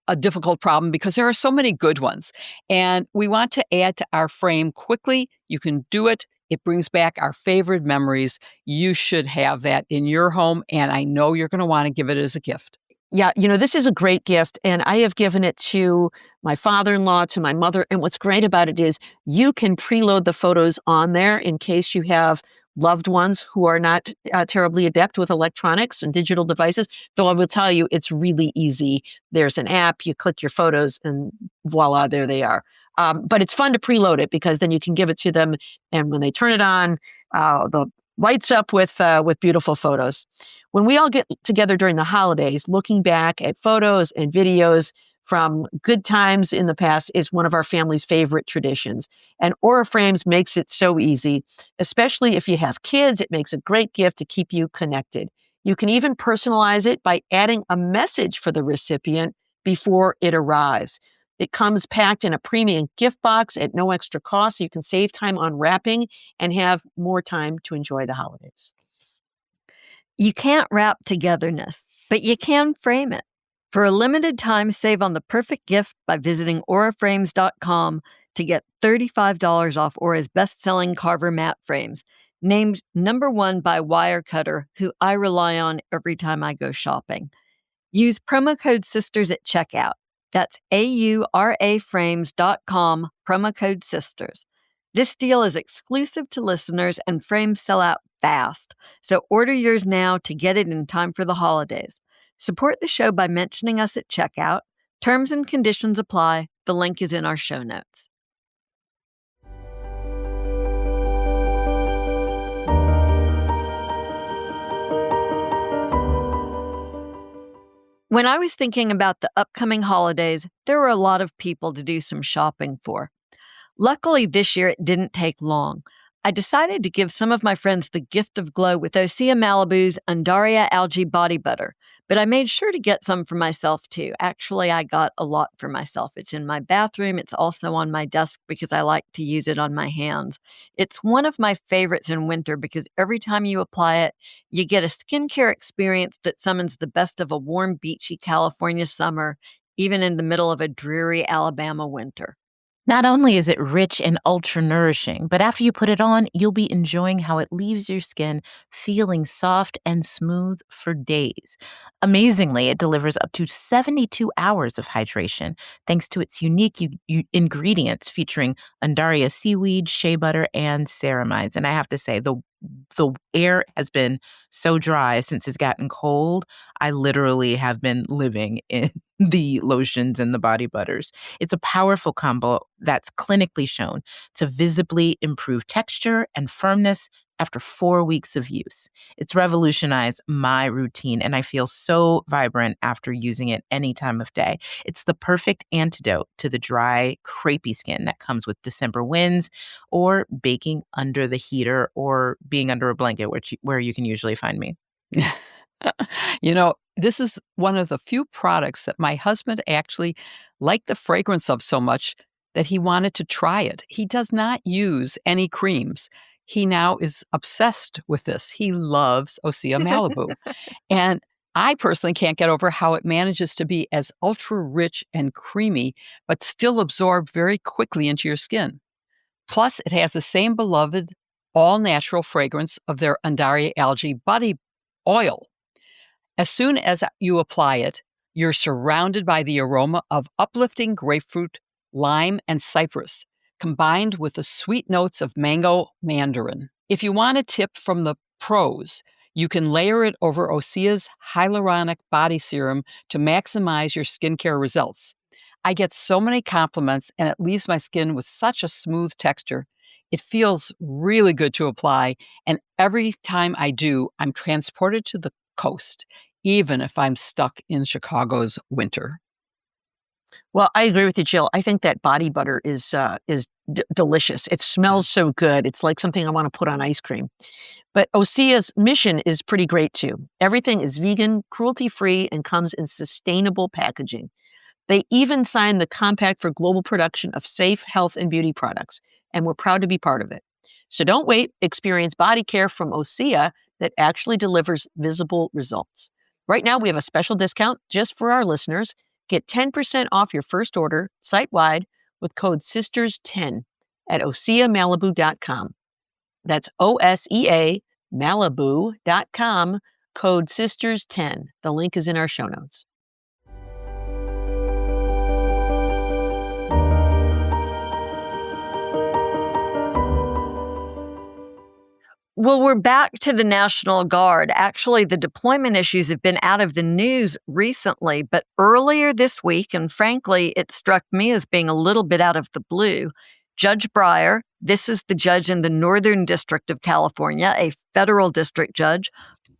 a difficult problem, because there are so many good ones. And we want to add to our frame quickly. You can do it. It brings back our favorite memories. You should have that in your home, and I know you're going to want to give it as a gift. Yeah, this is a great gift, and I have given it to my father-in-law, to my mother, and what's great about it is you can preload the photos on there in case you have loved ones who are not terribly adept with electronics and digital devices, though I will tell you, it's really easy. There's an app, you click your photos, and voila, there they are. But it's fun to preload it, because then you can give it to them, and when they turn it on, the lights up with beautiful photos. When we all get together during the holidays, looking back at photos and videos from good times in the past is one of our family's favorite traditions. And Aura Frames makes it so easy, especially if you have kids. It makes a great gift to keep you connected. You can even personalize it by adding a message for the recipient before it arrives. It comes packed in a premium gift box at no extra cost, so you can save time on wrapping and have more time to enjoy the holidays. You can't wrap togetherness, but you can frame it. For a limited time, save on the perfect gift by visiting auraframes.com to get $35 off Aura's best-selling Carver mat frames, named #1 by Wirecutter, who I rely on every time I go shopping. Use promo code SISTERS at checkout. That's auraframes.com, promo code SISTERS. This deal is exclusive to listeners, and frames sell out fast. So order yours now to get it in time for the holidays. Support the show by mentioning us at checkout. Terms and conditions apply. The link is in our show notes. When I was thinking about the upcoming holidays, there were a lot of people to do some shopping for. Luckily, this year it didn't take long. I decided to give some of my friends the gift of glow with Osea Malibu's Undaria Algae Body Butter, but I made sure to get some for myself too. Actually, I got a lot for myself. It's in my bathroom. It's also on my desk because I like to use it on my hands. It's one of my favorites in winter because every time you apply it, you get a skincare experience that summons the best of a warm, beachy California summer, even in the middle of a dreary Alabama winter. Not only is it rich and ultra nourishing, but after you put it on, you'll be enjoying how it leaves your skin feeling soft and smooth for days. Amazingly, it delivers up to 72 hours of hydration thanks to its unique ingredients featuring Undaria seaweed, shea butter, and ceramides. And I have to say, the air has been so dry since it's gotten cold. I literally have been living in the lotions and the body butters. It's a powerful combo that's clinically shown to visibly improve texture and firmness after 4 weeks of use. It's revolutionized my routine, and I feel so vibrant after using it any time of day. It's the perfect antidote to the dry, crepey skin that comes with December winds or baking under the heater or being under a blanket, where you can usually find me. This is one of the few products that my husband actually liked the fragrance of so much that he wanted to try it. He does not use any creams. He now is obsessed with this. He loves Osea Malibu. And I personally can't get over how it manages to be as ultra rich and creamy, but still absorb very quickly into your skin. Plus, it has the same beloved all-natural fragrance of their Undaria Algae Body Oil. As soon as you apply it, you're surrounded by the aroma of uplifting grapefruit, lime, and cypress, combined with the sweet notes of mango mandarin. If you want a tip from the pros, you can layer it over Osea's hyaluronic body serum to maximize your skincare results. I get so many compliments, and it leaves my skin with such a smooth texture. It feels really good to apply, and every time I do, I'm transported to the coast, even if I'm stuck in Chicago's winter. Well, I agree with you, Jill. I think that body butter is delicious. It smells so good. It's like something I want to put on ice cream. But Osea's mission is pretty great too. Everything is vegan, cruelty-free, and comes in sustainable packaging. They even signed the Compact for Global Production of Safe Health and Beauty Products, and we're proud to be part of it. So don't wait. Experience body care from Osea that actually delivers visible results. Right now, we have a special discount just for our listeners. Get 10% off your first order site-wide with code SISTERS10 at OseaMalibu.com. That's OSEA Malibu.com, code SISTERS10. The link is in our show notes. Well, we're back to the National Guard. Actually, the deployment issues have been out of the news recently, but earlier this week, and frankly, it struck me as being a little bit out of the blue, Judge Breyer, this is the judge in the Northern District of California, a federal district judge,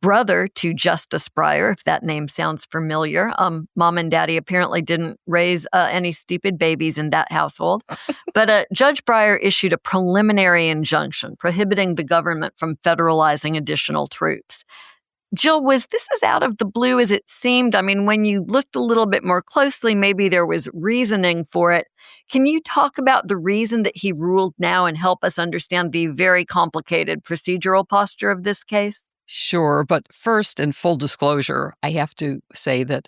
brother to Justice Breyer, if that name sounds familiar. Mom and Daddy apparently didn't raise any stupid babies in that household. But Judge Breyer issued a preliminary injunction prohibiting the government from federalizing additional troops. Jill, was this as out of the blue as it seemed? I mean, when you looked a little bit more closely, maybe there was reasoning for it. Can you talk about the reason that he ruled now and help us understand the very complicated procedural posture of this case? Sure, but first, in full disclosure, I have to say that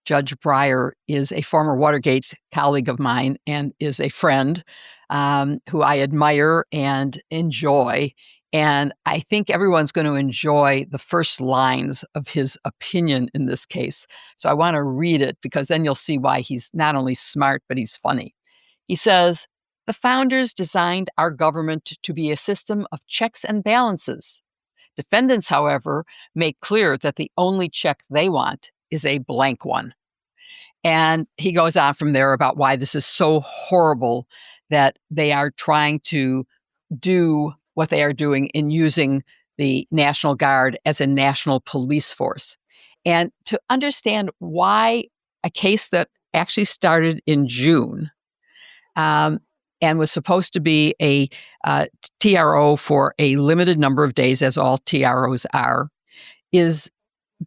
Judge Breyer is a former Watergate colleague of mine and is a friend who I admire and enjoy. And I think everyone's going to enjoy the first lines of his opinion in this case. So I want to read it because then you'll see why he's not only smart, but he's funny. He says, "The founders designed our government to be a system of checks and balances. Defendants, however, make clear that the only check they want is a blank one." And he goes on from there about why this is so horrible that they are trying to do what they are doing in using the National Guard as a national police force. And to understand why a case that actually started in June and was supposed to be a TRO for a limited number of days, as all TROs are, is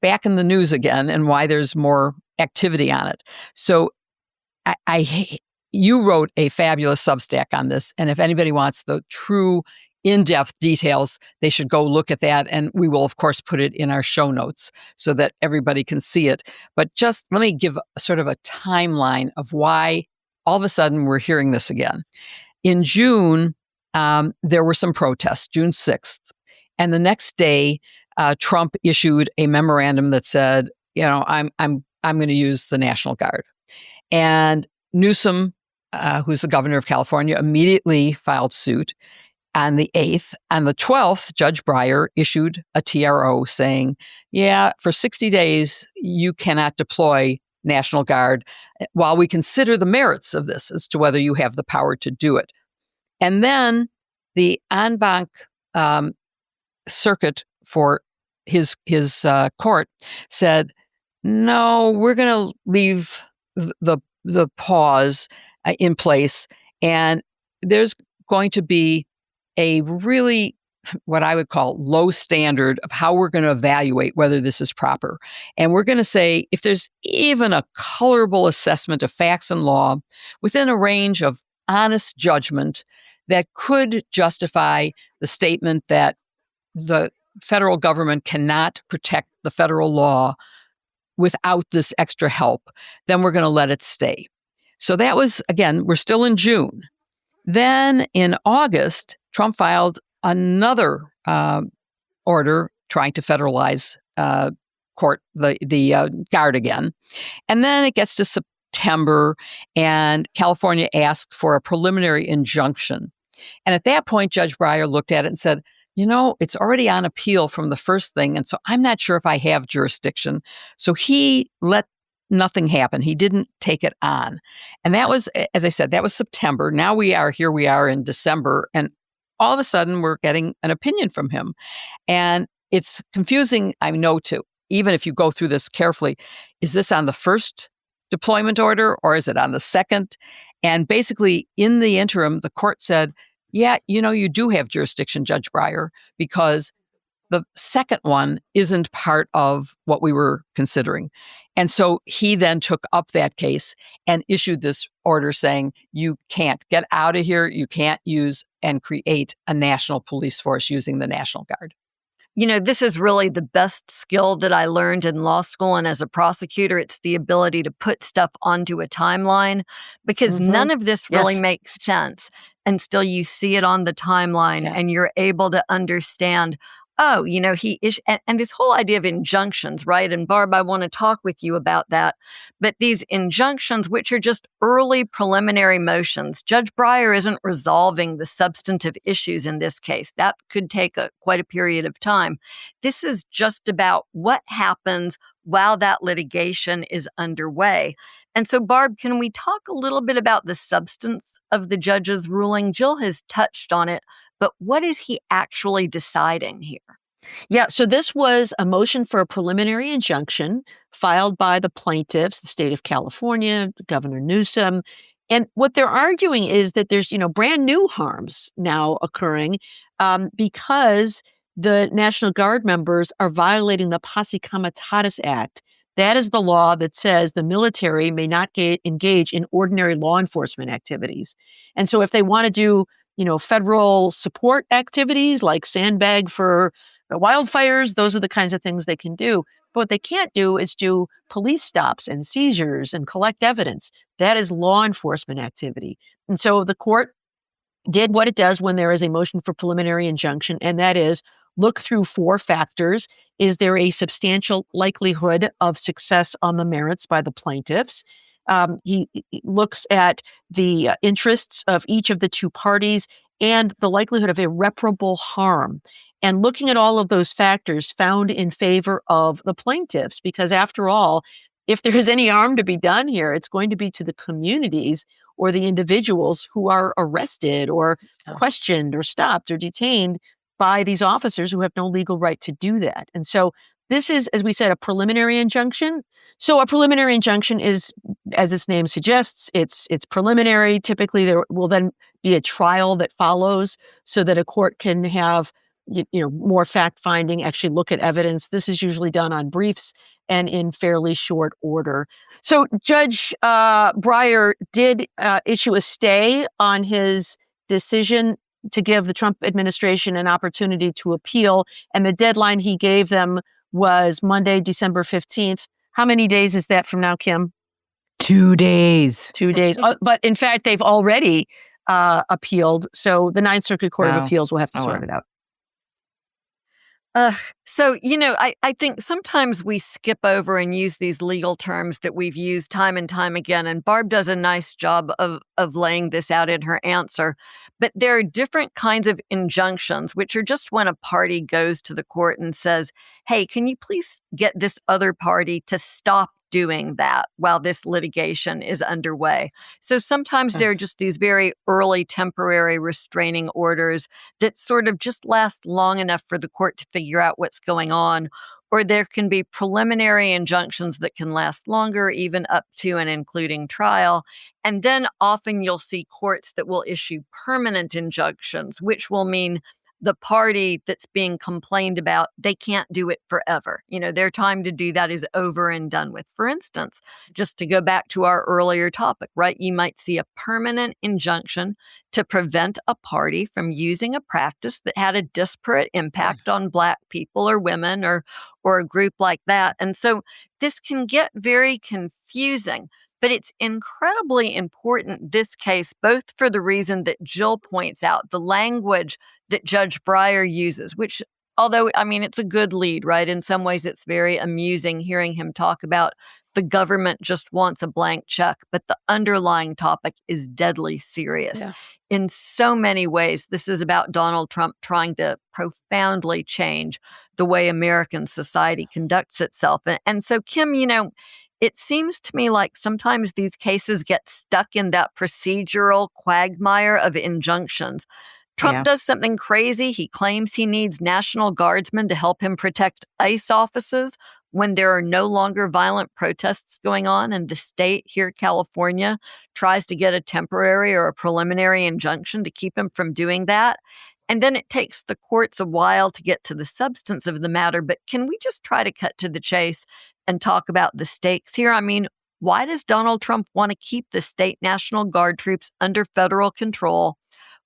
back in the news again, and why there's more activity on it. So you wrote a fabulous Substack on this, and if anybody wants the true in-depth details, they should go look at that, and we will, of course, put it in our show notes so that everybody can see it. But just let me give sort of a timeline of why all of a sudden we're hearing this again. In June, there were some protests, June 6th, and the next day, Trump issued a memorandum that said, I'm going to use the National Guard. And Newsom, who's the governor of California, immediately filed suit. On the 8th, on the 12th, Judge Breyer issued a TRO saying, for 60 days, you cannot deploy National Guard while we consider the merits of this as to whether you have the power to do it. And then the en banc circuit for his court said, no, we're going to leave the pause in place, and there's going to be a really, what I would call, low standard of how we're going to evaluate whether this is proper. And we're going to say, if there's even a colorable assessment of facts and law within a range of honest judgment that could justify the statement that the federal government cannot protect the federal law without this extra help, then we're going to let it stay. So that was, again, we're still in June. Then in August, Trump filed another order trying to federalize the Guard again. And then it gets to September, and California asked for a preliminary injunction. And at that point, Judge Breyer looked at it and said, it's already on appeal from the first thing, and so I'm not sure if I have jurisdiction. So he let nothing happen. He didn't take it on. And that was, as I said, that was September. Now here we are in December, and all of a sudden we're getting an opinion from him. And it's confusing, I know, too. Even if you go through this carefully, is this on the first deployment order or is it on the second? And basically, in the interim, the court said, you do have jurisdiction, Judge Breyer, because the second one isn't part of what we were considering. And so he then took up that case and issued this order saying, you can't get out of here. You can't use and create a national police force using the National Guard. This is really the best skill that I learned in law school. And as a prosecutor, it's the ability to put stuff onto a timeline, because none of this really makes sense until you see it on the timeline and you're able to understand, he is, and this whole idea of injunctions, right? And Barb, I want to talk with you about that. But these injunctions, which are just early preliminary motions, Judge Breyer isn't resolving the substantive issues in this case. That could take quite a period of time. This is just about what happens while that litigation is underway. And so, Barb, can we talk a little bit about the substance of the judge's ruling? Jill has touched on it, but what is he actually deciding here? Yeah, so this was a motion for a preliminary injunction filed by the plaintiffs, the state of California, Governor Newsom. And what they're arguing is that there's, brand new harms now occurring because the National Guard members are violating the Posse Comitatus Act. That is the law that says the military may not engage in ordinary law enforcement activities. And so if they want to do, federal support activities like sandbag for wildfires, those are the kinds of things they can do. But what they can't do is do police stops and seizures and collect evidence. That is law enforcement activity. And so the court did what it does when there is a motion for preliminary injunction, and that is look through 4 factors. Is there a substantial likelihood of success on the merits by the plaintiffs? He looks at the interests of each of the 2 parties and the likelihood of irreparable harm. And looking at all of those factors found in favor of the plaintiffs, because after all, if there is any harm to be done here, it's going to be to the communities or the individuals who are arrested or questioned or stopped or detained by these officers who have no legal right to do that. And so this is, as we said, a preliminary injunction. So a preliminary injunction is, as its name suggests, it's preliminary. Typically, there will then be a trial that follows so that a court can have more fact-finding, actually look at evidence. This is usually done on briefs and in fairly short order. So Judge Breyer did issue a stay on his decision to give the Trump administration an opportunity to appeal, and the deadline he gave them was Monday, December 15th. How many days is that from now, Kim? 2 days. 2 days. But in fact, they've already appealed, so the Ninth Circuit Court of Appeals will have to sort it out. So, I think sometimes we skip over and use these legal terms that we've used time and time again. And Barb does a nice job of laying this out in her answer. But there are different kinds of injunctions, which are just when a party goes to the court and says, hey, can you please get this other party to stop doing that while this litigation is underway. So sometimes there are just these very early temporary restraining orders that sort of just last long enough for the court to figure out what's going on. Or there can be preliminary injunctions that can last longer, even up to and including trial. And then often you'll see courts that will issue permanent injunctions, which will mean the party that's being complained about, they can't do it forever. Their time to do that is over and done with. For instance, just to go back to our earlier topic, right? You might see a permanent injunction to prevent a party from using a practice that had a disparate impact on Black people or women or a group like that. And so this can get very confusing. But it's incredibly important, this case, both for the reason that Jill points out, the language that Judge Breyer uses, which, although, it's a good lead, right? In some ways, it's very amusing hearing him talk about the government just wants a blank check, but the underlying topic is deadly serious. Yeah. In so many ways, this is about Donald Trump trying to profoundly change the way American society conducts itself. And so, Kim, it seems to me like sometimes these cases get stuck in that procedural quagmire of injunctions. Trump does something crazy. He claims he needs National Guardsmen to help him protect ICE offices when there are no longer violent protests going on, and the state here, California, tries to get a temporary or a preliminary injunction to keep him from doing that. And then it takes the courts a while to get to the substance of the matter. But can we just try to cut to the chase and talk about the stakes here? Why does Donald Trump want to keep the state National Guard troops under federal control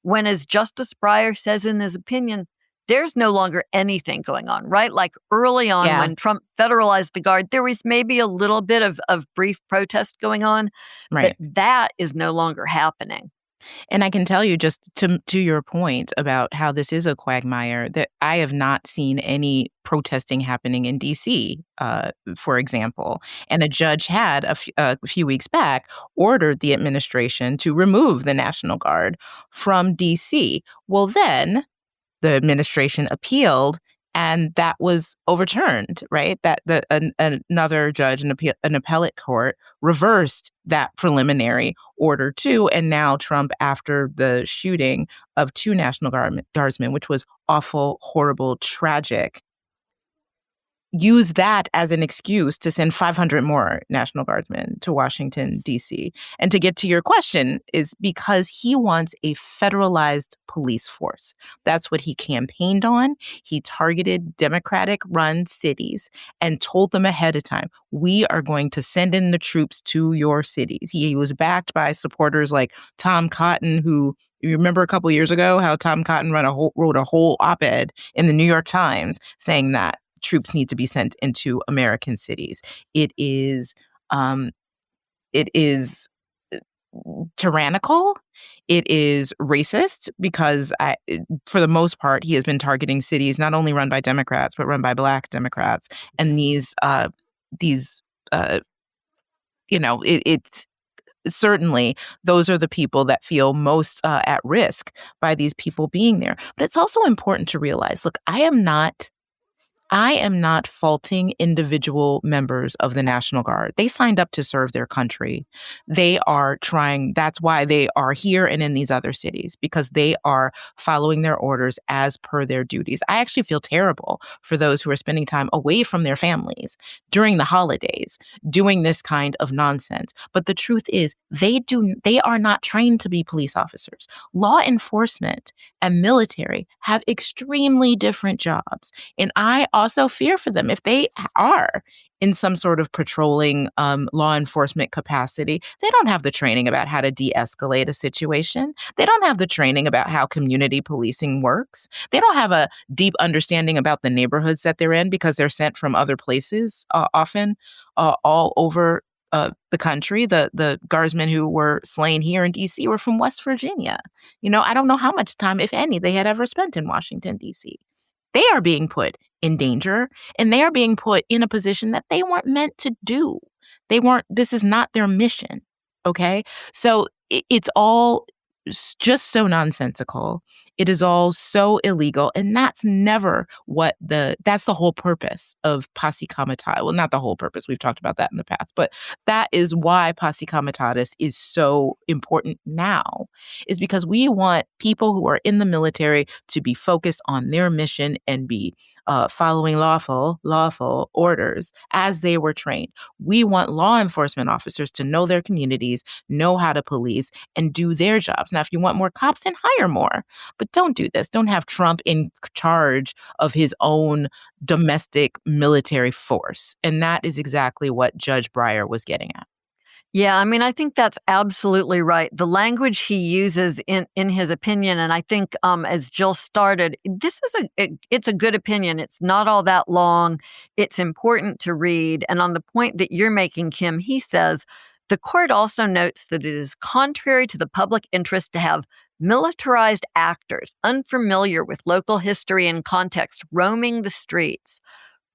when, as Justice Breyer says in his opinion, there's no longer anything going on, right? Like early on when Trump federalized the Guard, there was maybe a little bit of brief protest going on, right? But that is no longer happening. And I can tell you, just to your point about how this is a quagmire, that I have not seen any protesting happening in D.C., for example. And a judge had a few weeks back ordered the administration to remove the National Guard from D.C. Well, then the administration appealed, and that was overturned, right? That another judge, an appellate court, reversed that preliminary order too. And now Trump, after the shooting of 2 National Guardsmen, which was awful, horrible, tragic, use that as an excuse to send 500 more National Guardsmen to Washington, D.C. And to get to your question is because he wants a federalized police force. That's what he campaigned on. He targeted Democratic-run cities and told them ahead of time, we are going to send in the troops to your cities. He was backed by supporters like Tom Cotton, who, you remember a couple years ago how Tom Cotton wrote a whole op-ed in the New York Times saying that troops need to be sent into American cities. It is tyrannical. It is racist because, for the most part, he has been targeting cities not only run by Democrats but run by Black Democrats. And it's certainly those are the people that feel most at risk by these people being there. But it's also important to realize, look, I am not faulting individual members of the National Guard. They signed up to serve their country. They are trying, that's why they are here and in these other cities, because they are following their orders as per their duties. I actually feel terrible for those who are spending time away from their families during the holidays doing this kind of nonsense. But the truth is, they are not trained to be police officers. Law enforcement and military have extremely different jobs. And I also fear for them if they are in some sort of patrolling law enforcement capacity. They don't have the training about how to de-escalate a situation. They don't have the training about how community policing works. They don't have a deep understanding about the neighborhoods that they're in because they're sent from other places, often all over the country. The guardsmen who were slain here in D.C. were from West Virginia. I don't know how much time, if any, they had ever spent in Washington, D.C. They are being put in danger, and they are being put in a position that they weren't meant to do. This is not their mission, okay? So it's all just so nonsensical. It is all so illegal, and that's never that's the whole purpose of posse comitatus. Well, not the whole purpose. We've talked about that in the past, but that is why posse comitatus is so important now, is because we want people who are in the military to be focused on their mission and be following lawful orders as they were trained. We want law enforcement officers to know their communities, know how to police, and do their jobs. Now, if you want more cops, then hire more. But don't do this. Don't have Trump in charge of his own domestic military force. And that is exactly what Judge Breyer was getting at. Yeah, I mean, I think that's absolutely right. The language he uses in his opinion, and I think as Jill started, it's a good opinion. It's not all that long. It's important to read. And on the point that you're making, Kim, he says, the court also notes that it is contrary to the public interest to have militarized actors unfamiliar with local history and context roaming the streets.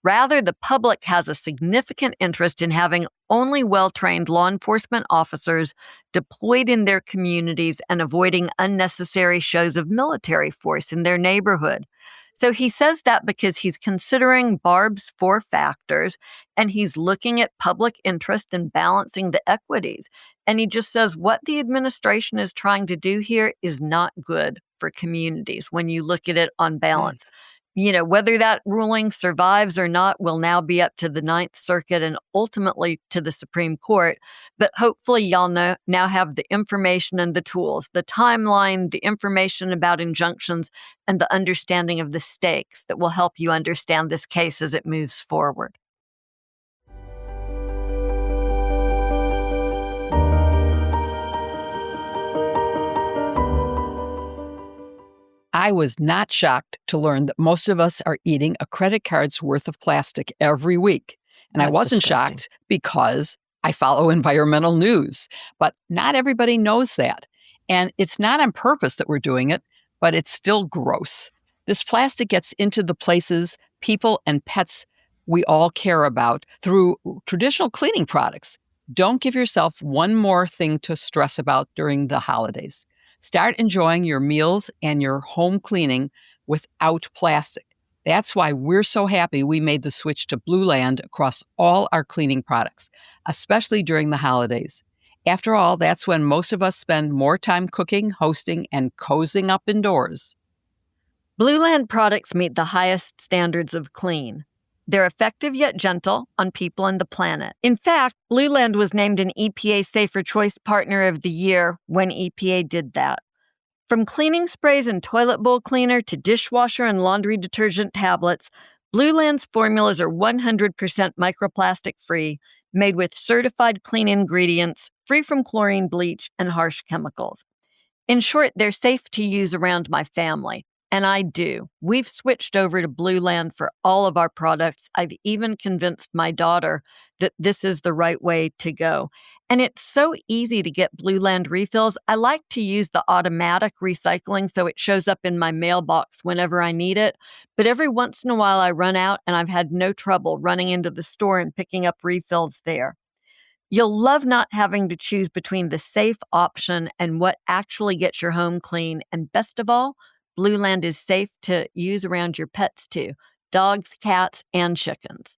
Rather, the public has a significant interest in having only well-trained law enforcement officers deployed in their communities and avoiding unnecessary shows of military force in their neighborhood. So he says that because he's considering Barb's 4 factors, and he's looking at public interest and balancing the equities. And he just says what the administration is trying to do here is not good for communities when you look at it on balance. Whether that ruling survives or not will now be up to the Ninth Circuit and ultimately to the Supreme Court. But hopefully y'all now have the information and the tools, the timeline, the information about injunctions, and the understanding of the stakes that will help you understand this case as it moves forward. I was not shocked to learn that most of us are eating a credit card's worth of plastic every week. And That's I wasn't disgusting. shocked because I follow environmental news. But not everybody knows that. And it's not on purpose that we're doing it, but it's still gross. This plastic gets into the places, people, and pets we all care about through traditional cleaning products. Don't give yourself one more thing to stress about during the holidays. Start enjoying your meals and your home cleaning without plastic. That's why we're so happy we made the switch to Blue Land across all our cleaning products, especially during the holidays. After all, that's when most of us spend more time cooking, hosting, and cozying up indoors. Blue Land products meet the highest standards of clean. They're effective yet gentle on people and the planet. In fact, Blueland was named an EPA Safer Choice Partner of the Year when EPA did that. From cleaning sprays and toilet bowl cleaner to dishwasher and laundry detergent tablets, Blueland's formulas are 100% microplastic free, made with certified clean ingredients, free from chlorine, bleach, and harsh chemicals. In short, they're safe to use around my family. And I do. We've switched over to Blueland for all of our products. I've even convinced my daughter that this is the right way to go. And it's so easy to get Blueland refills. I like to use the automatic recycling so it shows up in my mailbox whenever I need it. But every once in a while I run out, and I've had no trouble running into the store and picking up refills there. You'll love not having to choose between the safe option and what actually gets your home clean. And best of all, Blueland is safe to use around your pets too, dogs, cats, and chickens.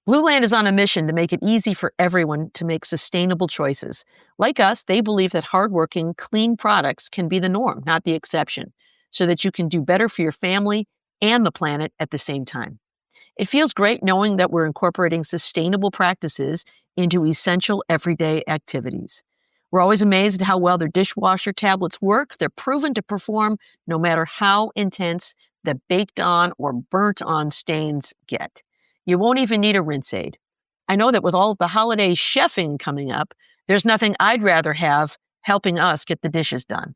Blueland is on a mission to make it easy for everyone to make sustainable choices. Like us, they believe that hardworking, clean products can be the norm, not the exception, so that you can do better for your family and the planet at the same time. It feels great knowing that we're incorporating sustainable practices into essential everyday activities. We're always amazed at how well their dishwasher tablets work. They're proven to perform no matter how intense the baked on or burnt on stains get. You won't even need a rinse aid. I know that with all of the holiday chefing coming up, there's nothing I'd rather have helping us get the dishes done.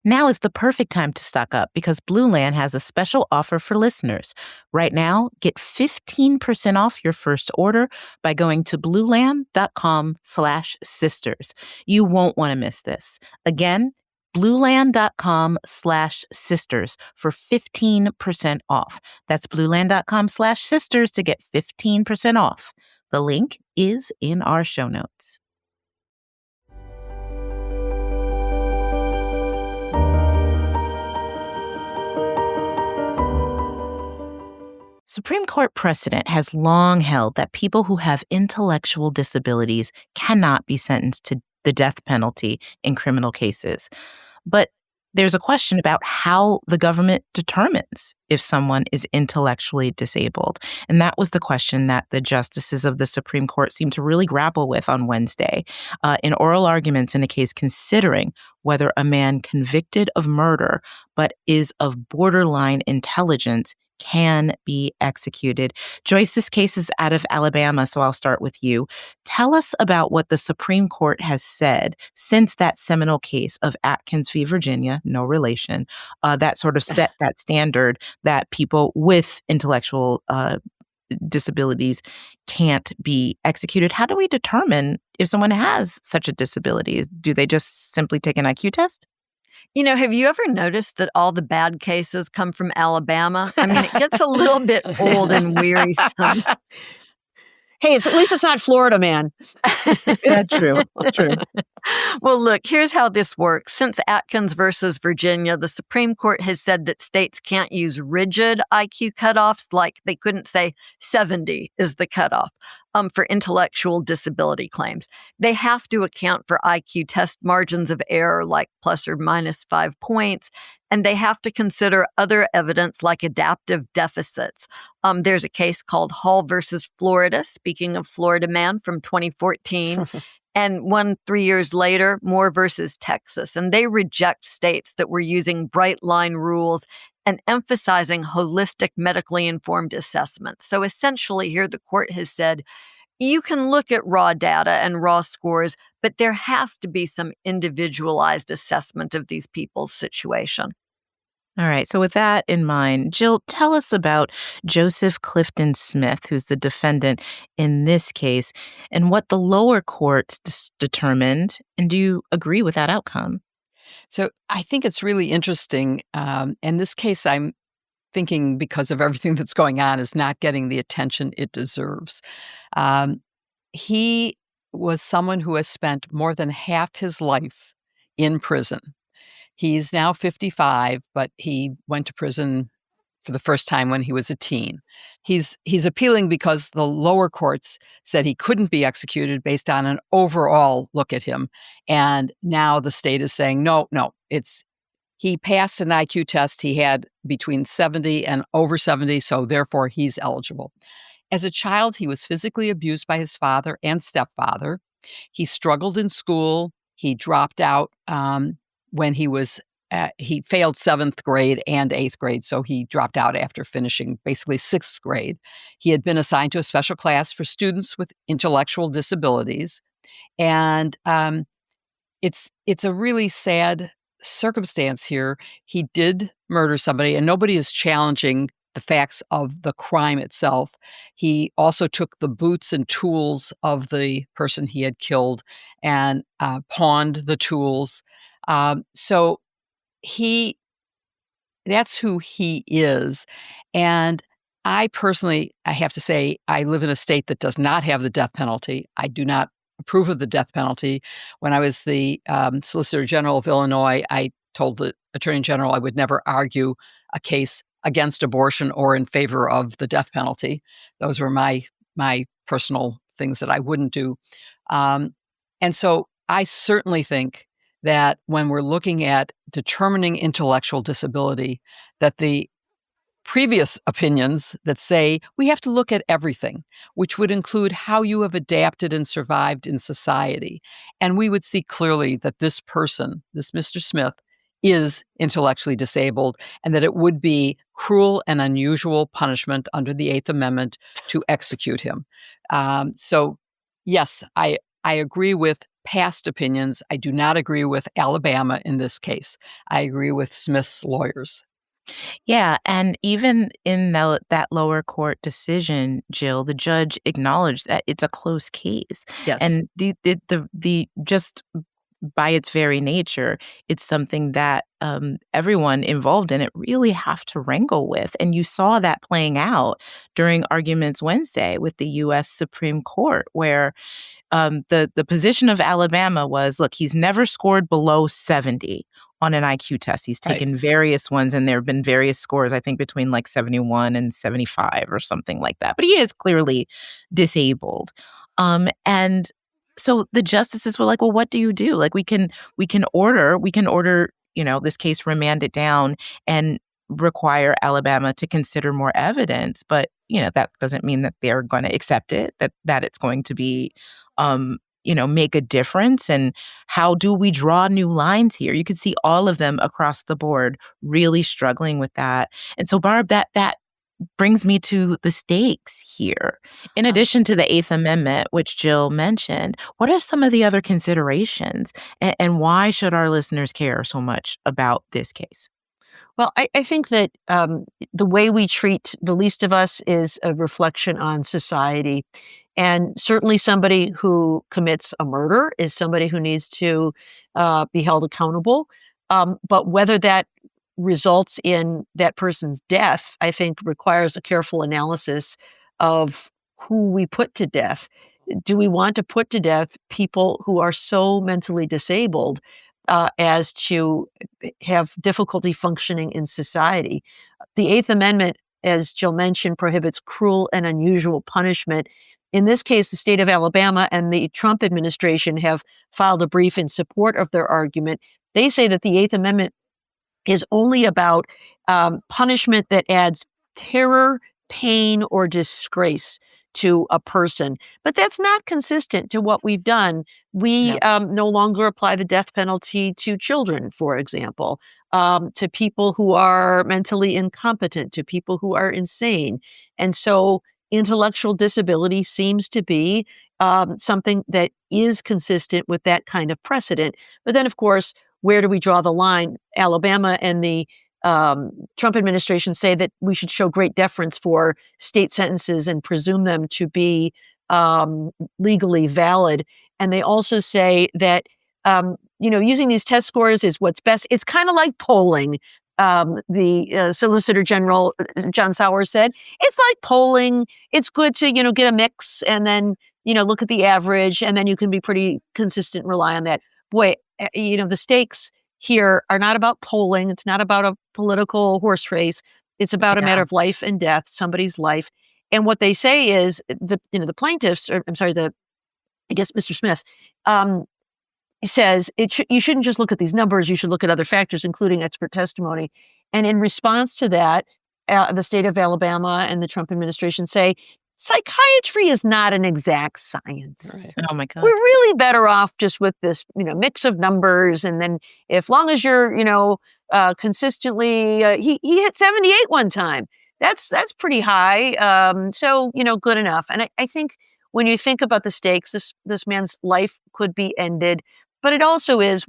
Now is the perfect time to stock up because Blueland has a special offer for listeners. Right now, get 15% off your first order by going to blueland.com/sisters. You won't want to miss this. Again, blueland.com/sisters for 15% off. That's blueland.com/sisters to get 15% off. The link is in our show notes. Supreme Court precedent has long held that people who have intellectual disabilities cannot be sentenced to the death penalty in criminal cases. But there's a question about how the government determines if someone is intellectually disabled. And that was the question that the justices of the Supreme Court seemed to really grapple with on Wednesday in oral arguments in a case considering whether a man convicted of murder but is of borderline intelligence can be executed. Joyce, this case is out of Alabama, so I'll start with you. Tell us about what the Supreme Court has said since that seminal case of Atkins v. Virginia, no relation, that sort of set that standard that people with intellectual disabilities can't be executed. How do we determine if someone has such a disability? Do they just simply take an IQ test? You know, have you ever noticed that all the bad cases come from Alabama? I mean, it gets a little bit old and wearisome. Hey, at least it's not Florida, man. Yeah, true. Well, look, here's how this works. Since Atkins versus Virginia, the Supreme Court has said that states can't use rigid IQ cutoffs, like they couldn't say 70 is the cutoff for intellectual disability claims. They have to account for IQ test margins of error, like plus or minus 5 points, and they have to consider other evidence like adaptive deficits. There's a case called Hall versus Florida, speaking of Florida man, from 2014. And one 3 years later, Moore versus Texas. And they reject states that were using bright line rules and emphasizing holistic medically informed assessments. So essentially here the court has said, you can look at raw data and raw scores, but there has to be some individualized assessment of these people's situation. All right. So with that in mind, Jill, tell us about Joseph Clifton Smith, who's the defendant in this case, and what the lower courts determined. And do you agree with that outcome? So I think it's really interesting. And this case, I'm thinking, because of everything that's going on, is not getting the attention it deserves. He was someone who has spent more than half his life in prison. He's now 55, but he went to prison for the first time when he was a teen. He's appealing because the lower courts said he couldn't be executed based on an overall look at him. And now the state is saying, no, He passed an IQ test. He had between 70 and over 70, so therefore he's eligible. As a child, he was physically abused by his father and stepfather. He struggled in school. He dropped out when he failed 7th grade and 8th grade, so he dropped out after finishing basically 6th grade. He had been assigned to a special class for students with intellectual disabilities. And it's a really sad circumstance here. He did murder somebody, and nobody is challenging the facts of the crime itself. He also took the boots and tools of the person he had killed and pawned the tools. So that's who he is. And I have to say, I live in a state that does not have the death penalty. I do not approve of the death penalty. When I was the Solicitor General of Illinois, I told the Attorney General I would never argue a case against abortion or in favor of the death penalty. Those were my personal things that I wouldn't do. And so I certainly think that when we're looking at determining intellectual disability, that the previous opinions that say we have to look at everything, which would include how you have adapted and survived in society. And we would see clearly that this person, this Mr. Smith, is intellectually disabled, and that it would be cruel and unusual punishment under the Eighth Amendment to execute him. So, yes, I agree with past opinions. I do not agree with Alabama in this case. I agree with Smith's lawyers. Yeah, and even in that lower court decision, Jill, the judge acknowledged that it's a close case. Yes. And the just by its very nature, it's something that everyone involved in it really have to wrangle with. And you saw that playing out during arguments Wednesday with the U.S. Supreme Court, where the position of Alabama was, look, he's never scored below 70 on an IQ test. He's taken various ones, and there have been various scores, I think between like 71 and 75 or something like that. But he is clearly disabled. And so the justices were like, well, what do you do? Like we can order, this case remanded down and require Alabama to consider more evidence. But, that doesn't mean that they're going to accept it, that it's going to be, make a difference. And how do we draw new lines here? You could see all of them across the board really struggling with that. And so, Barb, that brings me to the stakes here. In addition to the Eighth Amendment, which Jill mentioned, what are some of the other considerations? And why should our listeners care so much about this case? Well, I think that the way we treat the least of us is a reflection on society. And certainly somebody who commits a murder is somebody who needs to be held accountable. But whether that results in that person's death, I think requires a careful analysis of who we put to death. Do we want to put to death people who are so mentally disabled as to have difficulty functioning in society? The Eighth Amendment, as Jill mentioned, prohibits cruel and unusual punishment. In this case, the state of Alabama and the Trump administration have filed a brief in support of their argument. They say that the Eighth Amendment is only about punishment that adds terror, pain, or disgrace to a person. But that's not consistent to what we've done. We no longer apply the death penalty to children, for example, to people who are mentally incompetent, to people who are insane. And so intellectual disability seems to be something that is consistent with that kind of precedent. But then, of course, where do we draw the line? Alabama and the Trump administration say that we should show great deference for state sentences and presume them to be legally valid. And they also say that, using these test scores is what's best. It's kind of like polling. The Solicitor General, John Sowers, said, it's like polling. It's good to, get a mix and then, look at the average, and then you can be pretty consistent and rely on that. Boy, the stakes here are not about polling. It's not about a political horse race. It's about a matter of life and death, somebody's life. And what they say is the plaintiffs, or Mr. Smith, says you shouldn't just look at these numbers. You should look at other factors, including expert testimony. And in response to that, the state of Alabama and the Trump administration say psychiatry is not an exact science. Right. Oh, my God. We're really better off just with this, mix of numbers. And then if long as you're, consistently, he hit 78 one time. That's pretty high. So, good enough. And I think when you think about the stakes, this man's life could be ended. But it also is,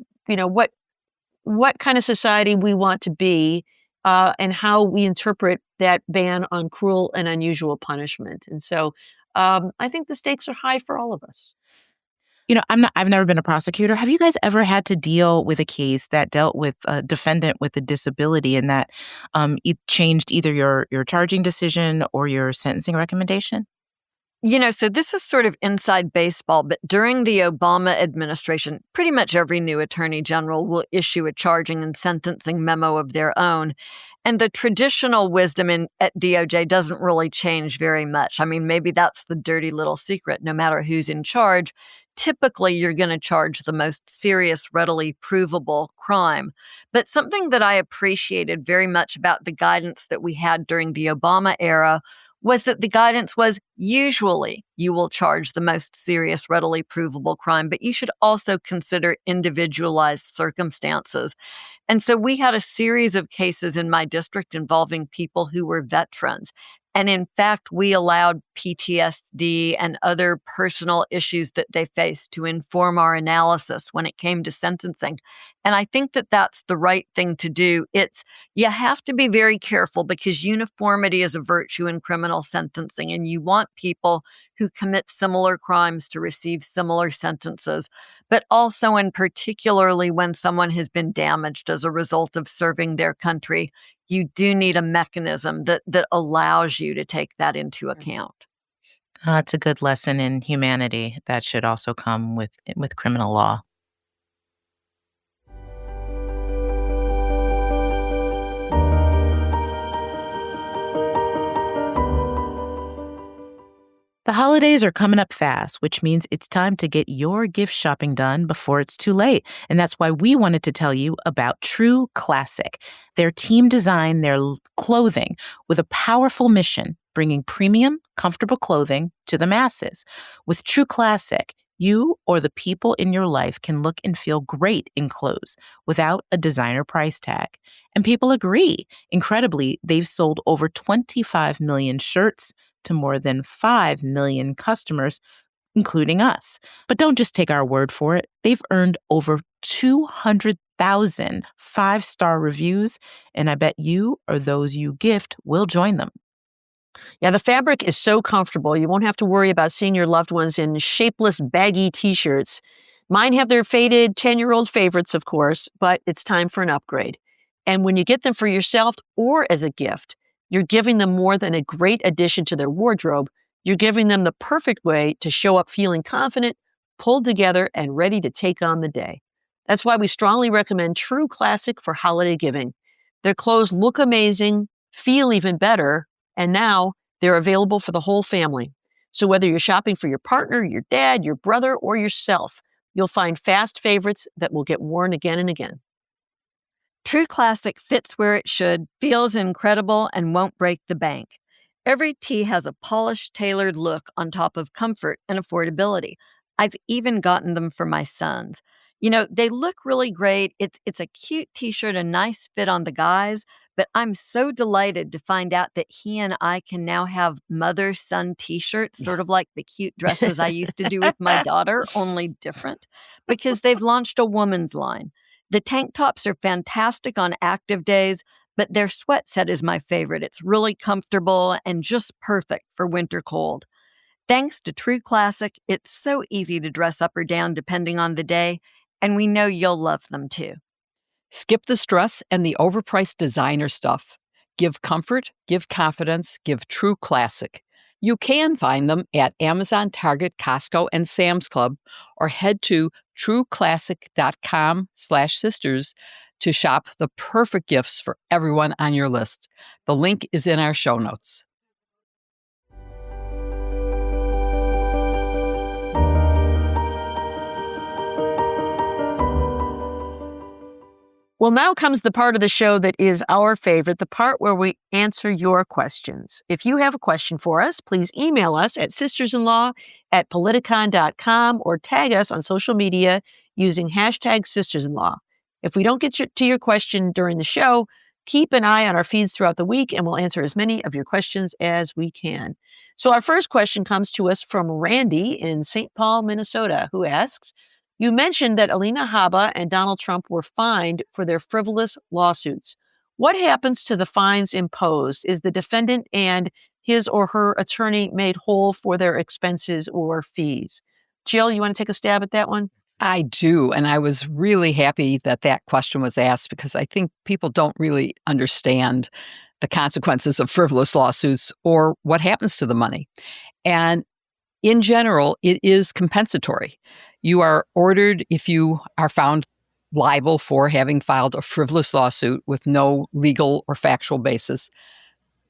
what kind of society we want to be and how we interpret that ban on cruel and unusual punishment. And so I think the stakes are high for all of us. I've never been a prosecutor. Have you guys ever had to deal with a case that dealt with a defendant with a disability and that it changed either your charging decision or your sentencing recommendation? So this is sort of inside baseball, but during the Obama administration, pretty much every new attorney general will issue a charging and sentencing memo of their own. And the traditional wisdom at DOJ doesn't really change very much. I mean, maybe that's the dirty little secret. No matter who's in charge, typically you're going to charge the most serious, readily provable crime. But something that I appreciated very much about the guidance that we had during the Obama era was that the guidance was usually you will charge the most serious, readily provable crime, but you should also consider individualized circumstances. And so we had a series of cases in my district involving people who were veterans. And in fact, we allowed PTSD and other personal issues that they faced to inform our analysis when it came to sentencing. And I think that that's the right thing to do. You have to be very careful because uniformity is a virtue in criminal sentencing, and you want people who commit similar crimes to receive similar sentences, but also and particularly when someone has been damaged as a result of serving their country, you do need a mechanism that allows you to take that into account. It's a good lesson in humanity that should also come with criminal law. The holidays are coming up fast, which means it's time to get your gift shopping done before it's too late. And that's why we wanted to tell you about True Classic. Their team designed their clothing with a powerful mission, bringing premium, comfortable clothing to the masses. With True Classic, you or the people in your life can look and feel great in clothes without a designer price tag. And people agree. Incredibly, they've sold over 25 million shirts to more than 5 million customers, including us. But don't just take our word for it. They've earned over 200,000 five-star reviews, and I bet you or those you gift will join them. Yeah, the fabric is so comfortable. You won't have to worry about seeing your loved ones in shapeless, baggy t-shirts. Mine have their faded 10-year-old favorites, of course, but it's time for an upgrade. And when you get them for yourself or as a gift, you're giving them more than a great addition to their wardrobe. You're giving them the perfect way to show up feeling confident, pulled together, and ready to take on the day. That's why we strongly recommend True Classic for holiday giving. Their clothes look amazing, feel even better, and now they're available for the whole family. So whether you're shopping for your partner, your dad, your brother, or yourself, you'll find fast favorites that will get worn again and again. True Classic fits where it should, feels incredible, and won't break the bank. Every tee has a polished, tailored look on top of comfort and affordability. I've even gotten them for my sons. They look really great. It's a cute t-shirt, a nice fit on the guys, but I'm so delighted to find out that he and I can now have mother-son t-shirts, sort of like the cute dresses I used to do with my daughter, only different, because they've launched a woman's line. The tank tops are fantastic on active days, but their sweat set is my favorite. It's really comfortable and just perfect for winter cold. Thanks to True Classic, it's so easy to dress up or down depending on the day, and we know you'll love them too. Skip the stress and the overpriced designer stuff. Give comfort, give confidence, give True Classic. You can find them at Amazon, Target, Costco, and Sam's Club, or head to trueclassic.com/sisters to shop the perfect gifts for everyone on your list. The link is in our show notes. Well, now comes the part of the show that is our favorite, the part where we answer your questions. If you have a question for us, please email us at sistersinlaw@politicon.com or tag us on social media using hashtag sistersinlaw. If we don't get to your question during the show, keep an eye on our feeds throughout the week and we'll answer as many of your questions as we can. So our first question comes to us from Randy in St. Paul, Minnesota, who asks, you mentioned that Alina Habba and Donald Trump were fined for their frivolous lawsuits. What happens to the fines imposed? Is the defendant and his or her attorney made whole for their expenses or fees? Jill, you want to take a stab at that one? I do. And I was really happy that that question was asked because I think people don't really understand the consequences of frivolous lawsuits or what happens to the money. And in general, it is compensatory. You are ordered, if you are found liable for having filed a frivolous lawsuit with no legal or factual basis,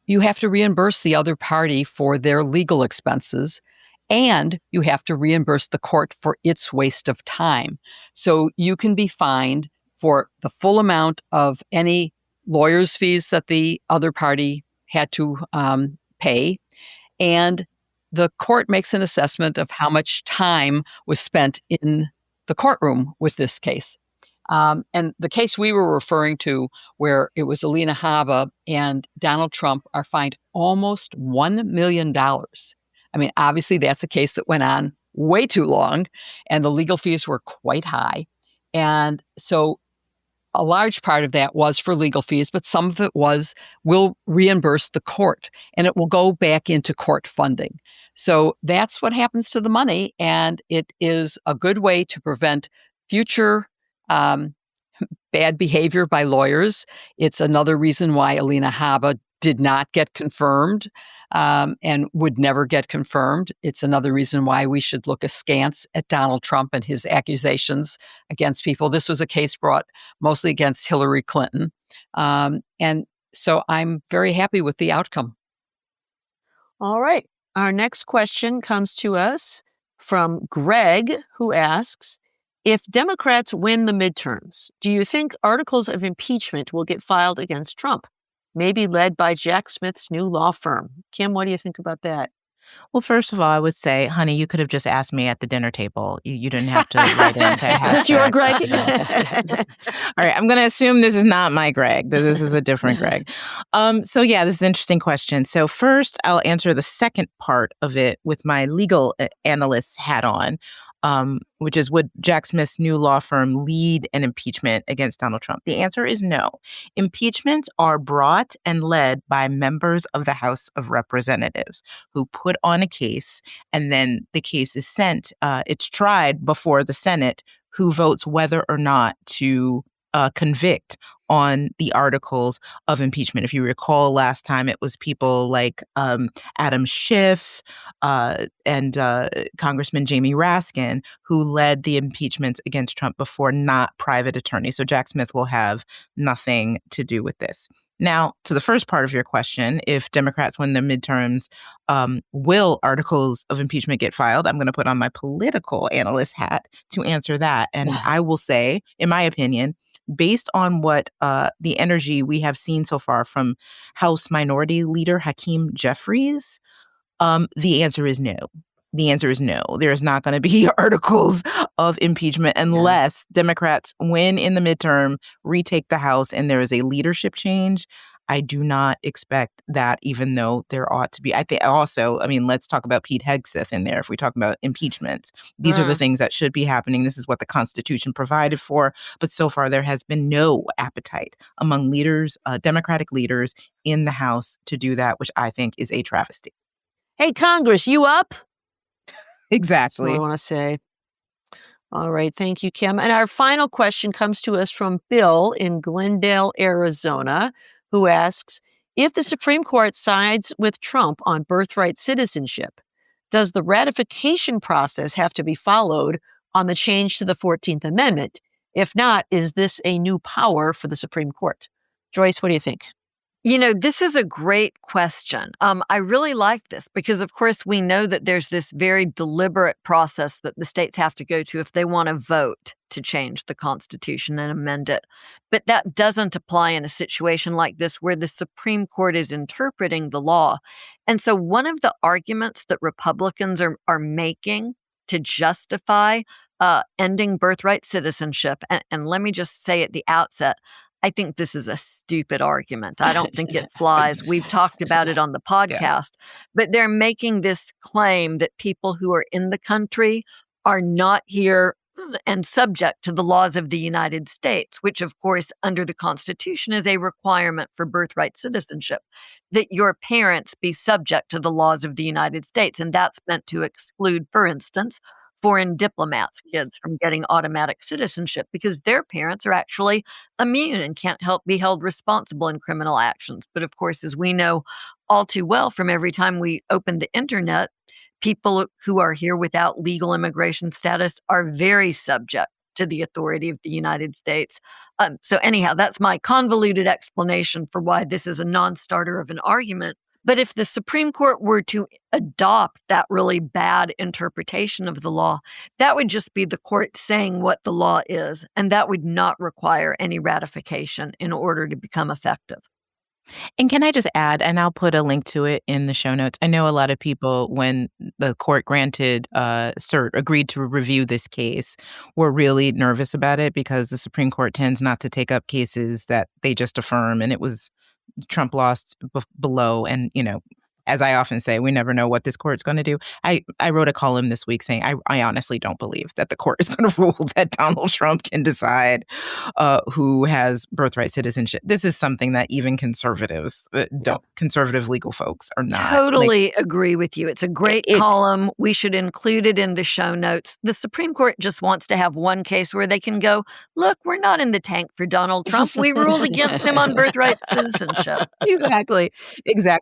you have to reimburse the other party for their legal expenses, and you have to reimburse the court for its waste of time. So you can be fined for the full amount of any lawyer's fees that the other party had to pay, and the court makes an assessment of how much time was spent in the courtroom with this case. And the case we were referring to, where it was Alina Habba and Donald Trump, are fined almost $1 million. I mean, obviously, that's a case that went on way too long, and the legal fees were quite high. And so a large part of that was for legal fees, but some of it will reimburse the court, and it will go back into court funding. So that's what happens to the money, and it is a good way to prevent future bad behavior by lawyers. It's another reason why Alina Habba did not get confirmed and would never get confirmed. It's another reason why we should look askance at Donald Trump and his accusations against people. This was a case brought mostly against Hillary Clinton. And so I'm very happy with the outcome. All right. Our next question comes to us from Greg, who asks, if Democrats win the midterms, do you think articles of impeachment will get filed against Trump? Maybe led by Jack Smith's new law firm. Kim, what do you think about that? Well, first of all, I would say, honey, you could have just asked me at the dinner table. You didn't have to write into Is this your Greg? All right, I'm going to assume this is not my Greg. This is a different Greg. So yeah, this is an interesting question. So first, I'll answer the second part of it with my legal analyst hat on, which is, would Jack Smith's new law firm lead an impeachment against Donald Trump? The answer is no. Impeachments are brought and led by members of the House of Representatives who put on a case, and then the case is sent. It's tried before the Senate, who votes whether or not to convict on the articles of impeachment. If you recall, last time it was people like Adam Schiff and Congressman Jamie Raskin who led the impeachments against Trump before, not private attorneys. So Jack Smith will have nothing to do with this. Now, to the first part of your question, if Democrats win the midterms, will articles of impeachment get filed? I'm going to put on my political analyst hat to answer that. And I will say, in my opinion, based on what the energy we have seen so far from House Minority Leader Hakeem Jeffries, the answer is no. The answer is no. There's not going to be articles of impeachment unless Democrats win in the midterm, retake the House, and there is a leadership change. I do not expect that, even though there ought to be. I think also, let's talk about Pete Hegseth in there. If we talk about impeachment, these are the things that should be happening. This is what the Constitution provided for. But so far, there has been no appetite among leaders, Democratic leaders in the House to do that, which I think is a travesty. Hey, Congress, you up? Exactly. That's what I want to say. All right. Thank you, Kim. And our final question comes to us from Bill in Glendale, Arizona, who asks, if the Supreme Court sides with Trump on birthright citizenship, does the ratification process have to be followed on the change to the 14th Amendment? If not, is this a new power for the Supreme Court? Joyce, what do you think? This is a great question. I really like this because, of course, we know that there's this very deliberate process that the states have to go to if they want to vote to change the Constitution and amend it. But that doesn't apply in a situation like this where the Supreme Court is interpreting the law. And so one of the arguments that Republicans are making to justify ending birthright citizenship, and let me just say at the outset, I think this is a stupid argument. I don't think it flies. We've talked about it on the podcast, but they're making this claim that people who are in the country are not here and subject to the laws of the United States, which, of course, under the Constitution is a requirement for birthright citizenship, that your parents be subject to the laws of the United States. And that's meant to exclude, for instance, foreign diplomats' kids from getting automatic citizenship because their parents are actually immune and can't be held responsible in criminal actions. But of course, as we know all too well from every time we open the internet, people who are here without legal immigration status are very subject to the authority of the United States. So anyhow, that's my convoluted explanation for why this is a non-starter of an argument. But if the Supreme Court were to adopt that really bad interpretation of the law, that would just be the court saying what the law is, and that would not require any ratification in order to become effective. And can I just add, and I'll put a link to it in the show notes. I know a lot of people, when the court granted cert, agreed to review this case, were really nervous about it because the Supreme Court tends not to take up cases that they just affirm. And it was Trump lost below. And, as I often say, we never know what this court's going to do. I wrote a column this week saying I honestly don't believe that the court is going to rule that Donald Trump can decide who has birthright citizenship. This is something that even conservative legal folks are not. Totally agree with you. It's a great column. We should include it in the show notes. The Supreme Court just wants to have one case where they can go, look, we're not in the tank for Donald Trump. We ruled against him on birthright citizenship. Exactly.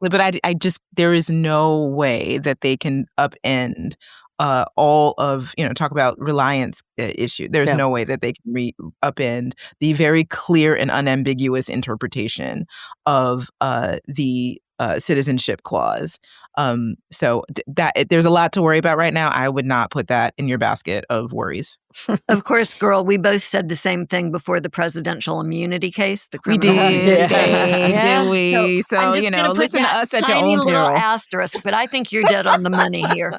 But I just, there is no way that they can upend all of, talk about reliance issue. There's no way that they can upend the very clear and unambiguous interpretation of the citizenship clause. So that there's a lot to worry about right now. I would not put that in your basket of worries. Of course, girl, we both said the same thing before the presidential immunity case. We did, did we? So, listen to us at your own little peril. Asterisk, but I think you're dead on the money here.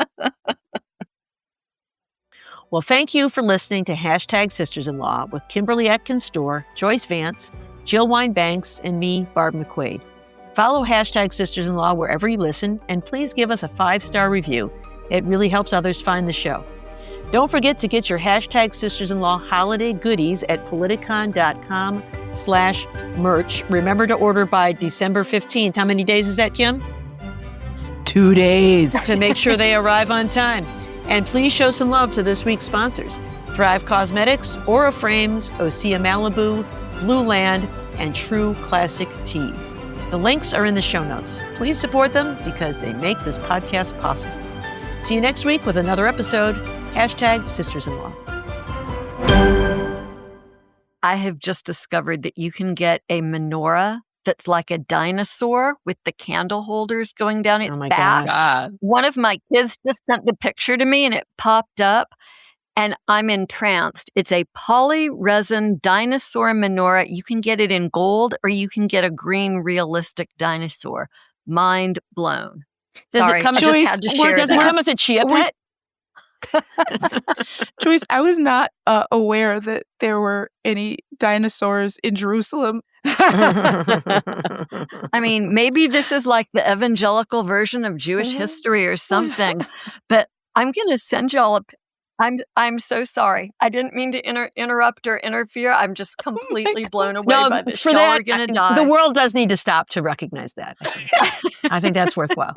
Well, thank you for listening to Hashtag Sisters-in-Law with Kimberly Atkins Storr, Joyce Vance, Jill Wine-Banks, and me, Barb McQuade. Follow Hashtag Sisters-in-Law wherever you listen, and please give us a 5-star review. It really helps others find the show. Don't forget to get your Hashtag Sisters-in-Law holiday goodies at politicon.com/merch. Remember to order by December 15th. How many days is that, Kim? 2 days. To make sure they arrive on time. And please show some love to this week's sponsors: Thrive Cosmetics, Aura Frames, Osea Malibu, Blue Land, and True Classic Teas. The links are in the show notes. Please support them because they make this podcast possible. See you next week with another episode. Hashtag Sisters-in-Law. I have just discovered that you can get a menorah that's like a dinosaur with the candle holders going down its back. God. One of my kids just sent the picture to me and it popped up. And I'm entranced. It's a poly-resin dinosaur menorah. You can get it in gold or you can get a green realistic dinosaur. Mind blown. Does it come? I just had to share does it come as a chia pet? Joyce, I was not aware that there were any dinosaurs in Jerusalem. I mean, maybe this is like the evangelical version of Jewish history or something. But I'm going to send y'all I'm so sorry. I didn't mean to interrupt or interfere. I'm just completely blown away by this. For Y'all that, are going to die. The world does need to stop to recognize that. I think that's worthwhile.